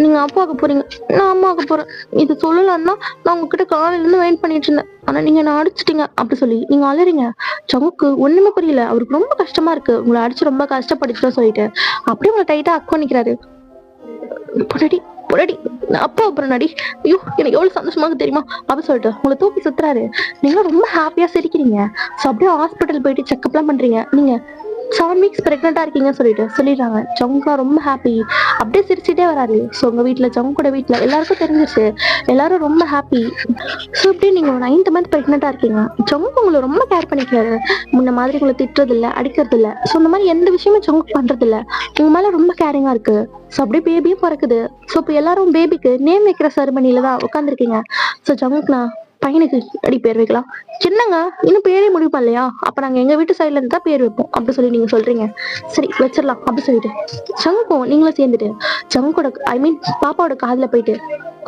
நீங்க அப்பாவுக்கு போறீங்க, நான் அம்மாவுக்கு போறேன். இது சொல்லலாம்னா நான் உங்ககிட்ட காலையில இருந்து வெயிட் பண்ணிட்டு இருந்தேன். ஆனா நீங்க நான் அடிச்சிட்டீங்க அப்படி சொல்லி நீங்க அலறீங்க. ஜங்குக்கு ஒண்ணுமே புரியல. அவருக்கு ரொம்ப கஷ்டமா இருக்கு. உங்களை அடிச்சு ரொம்ப கஷ்டப்படுச்சுன்னு சொல்லிட்டு அப்படியே உங்களை டைட்டா அக் பண்ணிக்கிறாரு. பொண்டாட்டி நான் அப்பா அப்புறம் நடி, ஐயோ எனக்கு எவ்வளவு சந்தோஷமாக தெரியுமா அப்படி சொல்லிட்டு உங்களை தூக்கி சுத்துறாரு. நீங்களும் ரொம்ப ஹாப்பியா சிரிக்கிறீங்க. ஸோ அப்படியே ஹாஸ்பிட்டல் போயிட்டு செக்அப் எல்லாம் பண்றீங்க. நீங்க 7 வீக்ஸ் பிரெக்னெண்டா இருக்கீங்கன்னு சொல்லிடுறாங்க. ஜங்கா ரொம்ப ஹாப்பி. அப்படியே சிரிச்சுட்டே வராரு. ஸோ உங்க வீட்டுல ஜங்கோட வீட்டுல எல்லாருக்கும் தெரிஞ்சிருச்சு. எல்லாரும் ரொம்ப ஹாப்பி. ஸோ அப்படியே நீங்க 9th மந்த் பிரெக்னெண்டா இருக்கீங்க. ஜங்கு உங்களை ரொம்ப கேர் பண்ணிக்கிறாரு. முன்ன மாதிரி உங்களை திட்டுறது இல்ல, அடிக்கிறது இல்ல. ஸோ இந்த மாதிரி எந்த விஷயமும் ஜங்கு பண்றது இல்ல. உங்க மேல ரொம்ப கேரிங்கா இருக்கு. ஸோ அப்படியே பேபியும் பிறக்குது. ஸோ இப்போ எல்லாரும் பேபிக்கு நேம் வைக்கிற செரமனில தான் உட்காந்துருக்கீங்க. ஸோ ஜங்குக்குனா பையனுக்கு அடி பேர் வைக்கலாம். சின்னங்க இன்னும் பேரே முடிவு பண்ணலையா? அப்ப நாங்க எங்க வீட்டு சைட்ல இருந்து தான் பேர் வைப்போம் அப்படி சொல்லி நீங்க சொல்றீங்க. சரி வச்சிடலாம் அப்படி சொல்லிட்டு ஜங்கும் நீங்களும் சேர்ந்துட்டு ஜங்கோட பாப்பாவோட காதுல போயிட்டு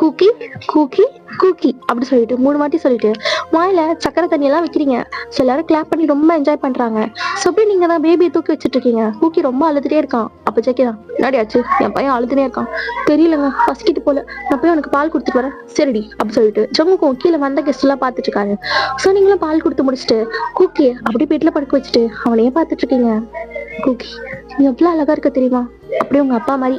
கூக்கி கூக்கி கூக்கி அப்படி சொல்லிட்டு 3 வாட்டி சொல்லிட்டு வாயில சக்கரை தண்ணி எல்லாம் வைக்கிறீங்க. ஸோ எல்லாரும் கிளாப் பண்ணி ரொம்ப என்ஜாய் பண்றாங்க. ஸோ அப்படி நீங்க தான் பேபியை தூக்கி வச்சுட்டு இருக்கீங்க. கூக்கி ரொம்ப அழுதுட்டே இருக்கான். அப்ப ஜெக்கிதான் நடியாச்சு என் பையன் அழுதுனே இருக்கான், தெரியலங்க பசிக்கிட்டு போல, நான் போய் அவனுக்கு பால் கொடுத்துட்டு வரேன். சரிடி அப்படி சொல்லிட்டு ஜங்குக்கும் கீழே வந்த கெஸ்ட் எல்லாம் பாத்துட்டு இருக்காரு. ஸோ நீங்களும் பால் கொடுத்து முடிச்சுட்டு கூக்கிய அப்படி பெட்ல படுக்க வச்சுட்டு அவனையே பாத்துட்டு இருக்கீங்க. கூக்கி நீ எவ்வளவு அழகா இருக்க தெரியுமா? அப்படியே உங்க அப்பா மாதிரி.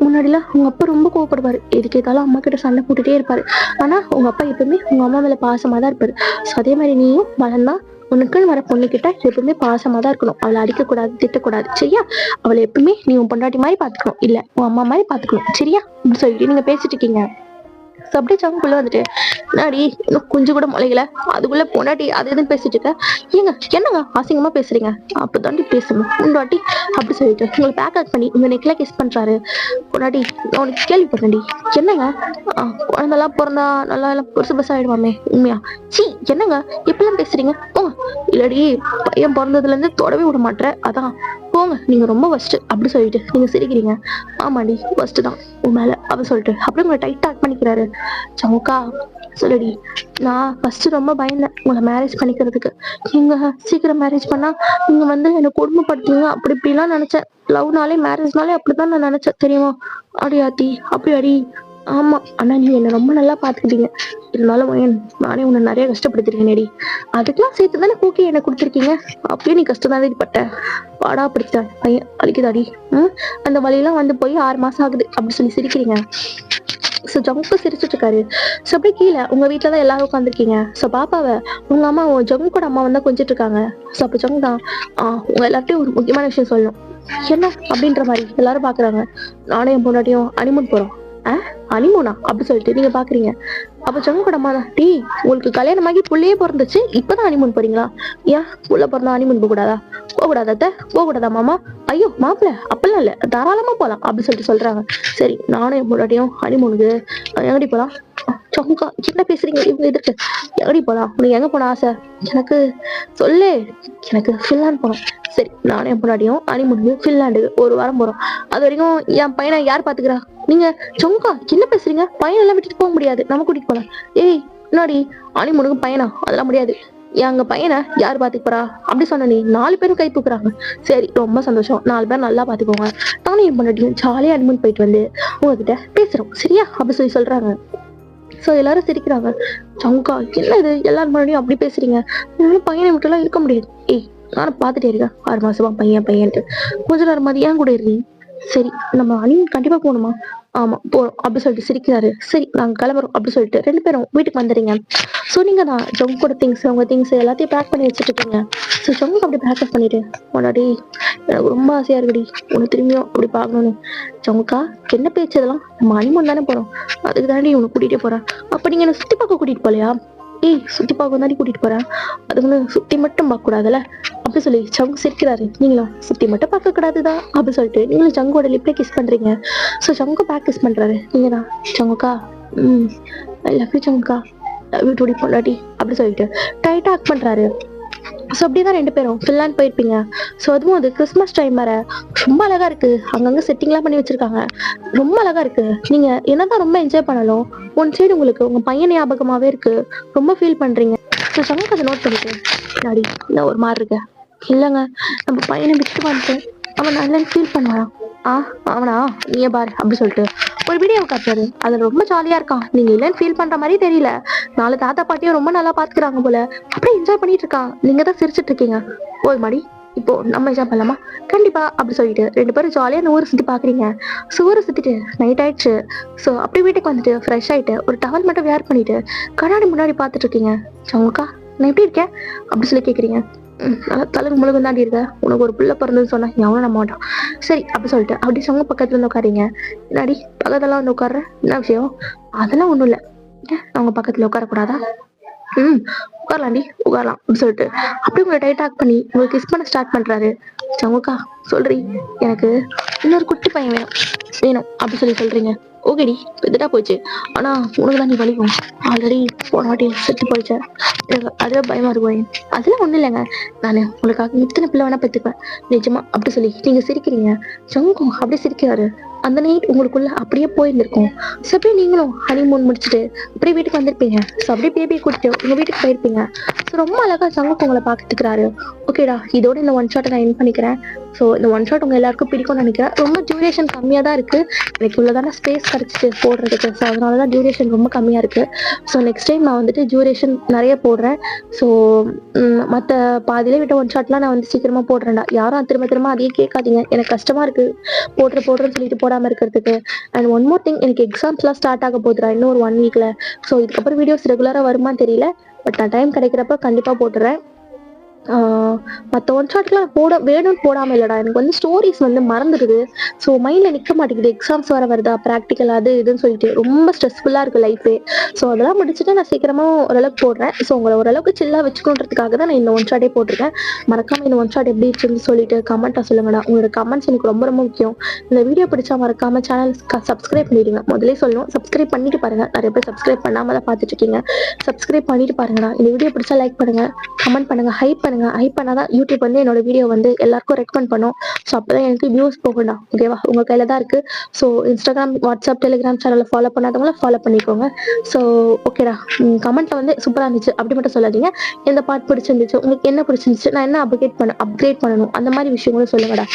முன்னாடிலாம் உங்க அப்பா ரொம்ப கோவப்படுவாரு. எதுக்கு ஏதாலும் அம்மா கிட்ட சண்டை போட்டுட்டே இருப்பாரு. ஆனா உங்க அப்பா எப்பவுமே உங்க அம்மா மேல பாசமா தான் இருப்பாரு. ஸோ அதே மாதிரி நீயும் வளர்ந்தா உனக்குன்னு வர பொண்ணுகிட்ட எப்பவுமே பாசமா தான் இருக்கணும். அவளை அடிக்கக்கூடாது, திட்டக்கூடாது. சரியா? அவளை எப்பவுமே நீ உன் பொண்டாட்டி மாதிரி பாத்துக்கணும், இல்ல உன் அம்மா மாதிரி பாத்துக்கணும். சரியா? அப்படின்னு சொல்லிட்டு நீங்க பேசிட்டு இருக்கீங்க. அப்படியே ஜங்குக்குள்ள வந்துட்டு நாடி இன்னும் கொஞ்சம் கூட முளைக்கல, அதுக்குள்ள பொண்டாட்டி அது எதுன்னு பேசிட்டு இருக்க. ஏங்க என்னங்க அசிங்கமா பேசுறீங்க? அப்பதாண்டி பேசணும் பொண்டாட்டி அப்படி சொல்லிட்டு உங்களை பேக் அவுட் பண்ணி உங்க நெக்ல கிஸ் பண்றாரு. பொண்டாட்டி நான் உனக்கு கேள்விப்பட்டேன்டி, என்னங்க குழந்தெல்லாம் பிறந்தா நல்லா எல்லாம் பெருசு பெருசா ஆயிடுவாமே, உண்மையா? சி என்னங்க எப்பெல்லாம் பேசுறீங்க? இல்லடி பையன் பிறந்ததுல இருந்து தொடவே விட மாட்டேன், அதான் போங்க நீங்க ரொம்ப ஃபர்ஸ்ட் அப்படி சொல்லிட்டு நீங்க சிரிக்கிறீங்க. ஆமாடி ஃபர்ஸ்ட் தான் உன் மேல அப்படி சொல்லிட்டு அப்படியே உங்களை டைட் டாக் பண்ணிக்கிறாரு. சமுக்கா சொல்லுடி. நான் ஃபர்ஸ்ட் ரொம்ப பயந்தேன் உங்களை மேரேஜ் பண்ணிக்கிறதுக்கு. நீங்க சீக்கிரம் மேரேஜ் பண்ணா நீங்க என்னை கொடுமைப்படுத்துவீங்க அப்படி இப்படிலாம் நினைச்சேன். லவ்னாலே மேரேஜ்னாலே அப்படிதான் நான் நினைச்சேன் தெரியுமா? அடி அப்படி அடி. ஆமா ஆனா நீ என்ன ரொம்ப நல்லா பாத்துக்கிட்டீங்க. இருந்தாலும் நானே உன்னை நிறைய கஷ்டப்படுத்திருக்கேன்டி. அதுக்கெல்லாம் சேர்த்து தானே கூக்கி என்ன கொடுத்துருக்கீங்க. அப்பயும் நீ கஷ்டம் தான் பட்ட. வாடா படுத்திட்டான் பையன் அழிக்குதாடி. அந்த வழியெல்லாம் போய் 6 மாசம் ஆகுது அப்படி சொல்லி சிரிக்கிறீங்க. ஸோ ஜங்கு சிரிச்சுட்டு இருக்காரு. ஸோ அப்படியே கீழே உங்க வீட்டில் தான் எல்லாரும் உட்காந்துருக்கீங்க. ஸோ பாப்பாவை உங்க அம்மா ஜங்குக்கோட அம்மா கொஞ்சிட்டு இருக்காங்க. ஸோ அப்போ ஜங்கு தான் உங்க எல்லார்ட்டையும் ஒரு முக்கியமான விஷயம் சொல்லணும். என்ன அப்படின்ற மாதிரி எல்லாரும் பாக்குறாங்க. நானும் என் பொண்டாட்டியும் ஹனிமூன் போறோம். ஹனிமூனா அப்படி சொல்லிட்டு நீங்க பாக்குறீங்க. அப்ப ஜங்குக்கோட அம்மா தான் டீ உங்களுக்கு கல்யாணமாகி புள்ளையே பிறந்துச்சு இப்பதான் ஹனிமூன் போறீங்களா? ஏன் புள்ள பிறந்தா ஹனிமூன் போக கூடாதா? போக கூடாதா? போக கூடாதா மாமா? ஐயோ மாப்பிள்ள அப்பெல்லாம் இல்ல தாராளமா போலாம் அப்படி சொல்லிட்டு சொல்றாங்க. சரி நானும் என் பொண்டாட்டியும் ஹனிமூனுக்கு எங்கடி போலாம்? சங்கா என்ன பேசுறீங்க இவங்க எதுக்கு? எங்கடி போலாம்? உனக்கு எங்க போன ஆசை? எனக்கு சொல்லு. எனக்கு ஃபின்லாந்து போனோம். சரி நானும் என் பொண்டாட்டியும் ஹனிமூனுக்கு ஃபின்லாண்டு 1 வாரம் போறோம். அது வரைக்கும் என் பையனை யார் பாத்துக்கிறா? நீங்க சொங்கா என்ன பேசுறீங்க? பையன் எல்லாம் விட்டுட்டு போக முடியாது. நம்ம கூட்டிட்டு போலாம். ஏய் முன்னாடி ஹனிமூனுக்கு பையனா? அதெல்லாம் முடியாது. எங்க பையனை யார் பாத்துக்கு போறா அப்படி சொன்ன நீ? 4 பேரும் கை தூக்குறாங்க. சரி ரொம்ப சந்தோஷம். 4 பேர் நல்லா பாத்துக்கோங்க. நானும் என் பொண்டாட்டியும் ஜாலியா ஹனிமூன் போயிட்டு உங்ககிட்ட பேசுறோம் சரியா அப்படி சொல்றாங்க. ஸோ எல்லாரும் சிரிக்கிறாங்க. சங்கா என்ன இது எல்லாரும் முன்னாடியும் அப்படி பேசுறீங்க? பையனை விட்டு எல்லாம் இருக்க முடியாது. ஏய் நானும் பாத்துட்டே இருக்கேன் 6 மாசமா பையன்ட்டு. கொஞ்ச நேரம் மாதிரி ஏன் கூட இருக்கீங்க? சரி நம்ம ஹனிமூன் கண்டிப்பா போகணுமா? ஆமா போறோம் அப்படி சொல்லிட்டு சிரிக்கிறாரு. சரி நாங்க கிளம்புறோம் அப்படி சொல்லிட்டு 2 பேரும் வீட்டுக்கு வந்துடுறீங்க. ஸோ நீங்க தான் ஜங்கோட திங்ஸ் உங்க திங்ஸ் எல்லாத்தையும் பேக் பண்ணி வச்சுட்டு இருக்கீங்க. ஸோ ஜங்கு அப்படி பேக்கப் பண்ணிட்டு உன்னாடி எனக்கு ரொம்ப ஆசையா இருக்குடி உனக்கு திரும்பியும் அப்படி பார்க்கணும்னு. ஜங்குக்கா என்ன பேச்சு இதெல்லாம்? நம்ம ஹனிமூன் தானே போறோம் அதுக்கு தாண்டி உனக்கு கூட்டிகிட்டே போறேன். அப்ப நீங்க என்ன சுத்தி பார்க்க கூட்டிட்டு போலையா? ஏய் சுத்தி பார்க்க தாண்டி கூட்டிட்டு போறேன். அதுக்குன்னு சுத்தி மட்டும் பார்க்க கூடாதுல்ல அப்படி சொல்லி ஜங்கு சிரிக்கிறாரு. நீங்களும் சுத்தி மட்டும் பார்க்க கூடாதுதான் அப்படி சொல்லிட்டு நீங்களும் ஜங்கோட லிப்ல கிஸ் பண்றீங்க. ஸோ ஜங்கு பேக் கிஸ் பண்றாரு. நீங்க தான் ஜங்குக்கா ஐ லவ் யூ ஜங்குக்கா லவ் யூ டூடி பொண்டாட்டி அப்படி சொல்லிட்டு டைட்டா ஆக்ட் பண்றாரு. ஸோ அப்படிதான் 2 பேரும் ஃபின்லாந்து போயிருப்பீங்க. ஸோ அதுவும் அது கிறிஸ்மஸ் டைம் வர ரொம்ப அழகா இருக்கு. அங்கங்க செட்டிங்லாம் பண்ணி வச்சிருக்காங்க. ரொம்ப அழகா இருக்கு. நீங்க என்னதான் ரொம்ப என்ஜாய் பண்ணாலும் ஒன் சைடு உங்களுக்கு உங்க பையன் ஞாபகமாவே இருக்கு. ரொம்ப ஃபீல் பண்றீங்க. ஸோ சமூக அதை நோட் பண்ணிட்டு நாடி நான் ஒரு மாதிரி இருக்க. இல்லைங்க நம்ம பையனை விட்டு வந்துட்டேன். அவன் நல்லா ஃபீல் பண்ணுவான். அவனா நீயே பாரு அப்படி சொல்லிட்டு ஒரு வீடியோ காட்டுறாரு. அதுல ரொம்ப ஜாலியா இருக்கான். நீங்க இல்லைன்னு ஃபீல் பண்ற மாதிரி தெரியல. 4 தாத்தா பாட்டியும் ரொம்ப நல்லா பாத்துக்கிறாங்க போல. அப்படியே என்ஜாய் பண்ணிட்டு இருக்கான். நீங்க தான் சிரிச்சிட்டு இருக்கீங்க. ஓய் மாடி இப்போ நம்ம என்ஜாய் பண்ணலாமா? கண்டிப்பா அப்படி சொல்லிட்டு 2 பேரும் ஜாலியா அந்த ஊரை சுத்தி பாக்குறீங்க. ஊரை சுத்திட்டு நைட் ஆயிடுச்சு. ஸோ அப்படி வீட்டுக்கு வந்துட்டு ஃப்ரெஷ் ஆயிட்டு ஒரு டவல் மட்டும் வேர் பண்ணிட்டு கண்ணாடி முன்னாடி பாத்துட்டு இருக்கீங்க. சவுக்கா நான் எப்படி இருக்கேன் அப்படி சொல்லி கேக்குறீங்க. நல்லா தலகு முழுகு தாண்டி இருக்க. உனக்கு ஒரு பிள்ளை பிறந்ததுன்னு சொன்னா எவனும் நம்ப மாட்டான். சரி அப்படி சொல்லிட்டு அப்படி சங்க பக்கத்துல இருந்து உட்காரீங்க. என்னாடி பக்கத்துல வந்து உட்கார்ற என்ன விஷயம்? அதெல்லாம் ஒண்ணும் இல்லை. அவங்க பக்கத்துல உட்காரக்கூடாதா? உட்காரலாண்டி உட்காரலாம் அப்படின்னு சொல்லிட்டு அப்படி உங்களை டைட் ஆக் பண்ணி உங்களுக்கு கிஸ் பண்ண ஸ்டார்ட் பண்றாரு. சங்கக்கா சொல்றீ எனக்கு இன்னொரு குட்டி பையன் வேணும் அப்படி சொல்றீங்க. ஓகேடி பெத்துட்டா போச்சு. ஆனா உனக்கு தான் நீ வலிக்கும். ஆல்ரெடி போன வாட்டி செத்து போயிடுச்சேன். அதுல பயமா இருக்கும். அதெல்லாம் ஒண்ணும் இல்லைங்க. நான் உங்களுக்காக இத்தனை பிள்ளை வேணா பெத்துப்பேன் நிஜமா அப்படி சொல்லி நீங்க சிரிக்கிறீங்க. சங்கம் அப்படியே சிரிக்கிறாரு. அந்த நைட் உங்களுக்குள்ள அப்படியே போயிருந்திருக்கும். ஸோ அப்படியே நீங்களும் ஹனிமூன் முடிச்சுட்டு அப்படியே வீட்டுக்கு வந்திருப்பீங்க. ஸோ அப்படியே பேபியை கூட்டிட்டு உங்க வீட்டுக்கு போயிருப்பீங்க. ஸோ ரொம்ப அழகா சங்கம் உங்களை பார்த்துக்கிறாரு. ஓகேடா இதோட இந்த 1 ஷாட்டை நான் என் பண்ணிக்கிறேன். ஸோ இந்த 1 ஷாட் உங்க எல்லாருக்கும் பிடிக்கும்னு நினைக்கிறேன். ரொம்ப டியூரேஷன் கம்மியாக தான் இருக்கு. எனக்கு இவ்வளோதான ஸ்பேஸ் கிடைச்சிட்டு போடுறதுக்கு. ஸோ அதனாலதான் டியூரேஷன் ரொம்ப கம்மியா இருக்கு. ஸோ நெக்ஸ்ட் டைம் நான் டியூரேஷன் நிறைய போடுறேன். ஸோ மற்ற பாதியில விட்ட 1 ஷாட்லாம் நான் சீக்கிரமா போடுறேன்டா. யாரும் திரும்ப அதையே கேட்காதீங்க. எனக்கு கஷ்டமா இருக்கு போடுறேன்னு சொல்லிட்டு போடாம இருக்கிறதுக்கு. அண்ட் ஒன் மோர் திங் எனக்கு எக்ஸாம்ஸ்லாம் ஸ்டார்ட் ஆக போதுரா இன்னும் ஒரு 1 வீக்ல. ஸோ இதுக்கப்புறம் வீடியோஸ் ரெகுலரா வருமான்னு தெரியல. பட் நான் டைம் கிடைக்கிறப்ப கண்டிப்பா போட்டுறேன். மற்ற 1 ஷாட்லாம் போட வேணும்னு போடாம இல்லடா. எனக்கு ஸ்டோரிஸ் மறந்துடுது. ஸோ மைண்ட்ல நிக்க மாட்டேங்குது. எக்ஸாம்ஸ் வருதா ப்ராக்டிக்கல் அது இதுன்னு சொல்லிட்டு ரொம்ப ஸ்ட்ரெஸ்ஃபுல்லா இருக்கு லைஃபே. ஸோ அதெல்லாம் முடிச்சுட்டு நான் சீக்கிரமா ஓரளவுக்கு போடுறேன். ஸோ உங்களை ஓரளவுக்கு சில்லா வச்சுக்கணுன்றதுக்காக தான் நான் இந்த 1 ஷாட்டே போட்டிருக்கேன். மறக்காம இந்த 1 ஷாட் எப்படி இருக்குன்னு சொல்லிட்டு கமெண்ட்டா சொல்லுங்கடா. உங்களோட கமெண்ட்ஸ் எனக்கு ரொம்ப ரொம்ப முக்கியம். இந்த வீடியோ பிடிச்சா மறக்காம சேனல் சப்ஸ்கிரைப் பண்ணிடுங்க. முதலே சொல்லணும் சப்ஸ்கிரைப் பண்ணிட்டு பாருங்க. நிறைய பேர் சப்ஸ்கிரைப் பண்ணாம தான் பார்த்துட்டு இருக்கீங்க. சப்ஸ்கிரைப் பண்ணிட்டு பாருங்கடா. இந்த வீடியோ பிடிச்சா லைக் பண்ணுங்க, கமெண்ட் பண்ணுங்க, ஹைப் பண்ணுங்க. பண்ணுங்க. ஹைப் பண்ணாதான் யூடியூப் வந்து என்னோட வீடியோ வந்து எல்லாருக்கும் ரெக்கமெண்ட் பண்ணும். ஸோ அப்பதான் எனக்கு வியூஸ் போகண்டா. ஓகேவா? உங்க கையில தான் இருக்கு. ஸோ இன்ஸ்டாகிராம், வாட்ஸ்அப், டெலிகிராம் சேனலை ஃபாலோ பண்ணாதவங்கள ஃபாலோ பண்ணிக்கோங்க. ஸோ ஓகேடா. கமெண்ட்ல வந்து சூப்பரா இருந்துச்சு அப்படி மட்டும் சொல்லாதீங்க. எந்த பார்ட் பிடிச்சிருந்துச்சு, உங்களுக்கு என்ன பிடிச்சிருந்துச்சு, நான் என்ன அப்கிரேட் பண்ணணும், அந்த மாதிரி விஷயங்களும் சொல்லுங்கடா.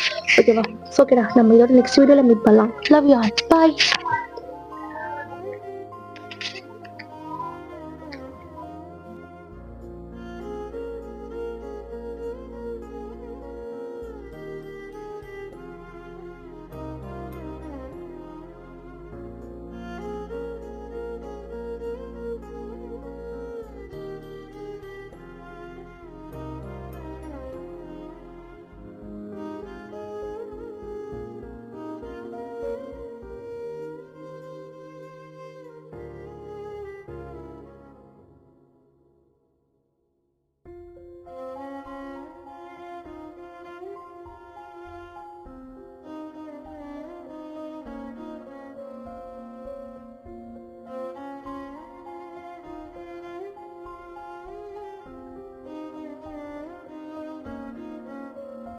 ஓகேவா? ஓகேடா. நம்ம இதோட நெக்ஸ்ட் வீடியோல மீட் பண்ணலாம். Love you all. பாய்.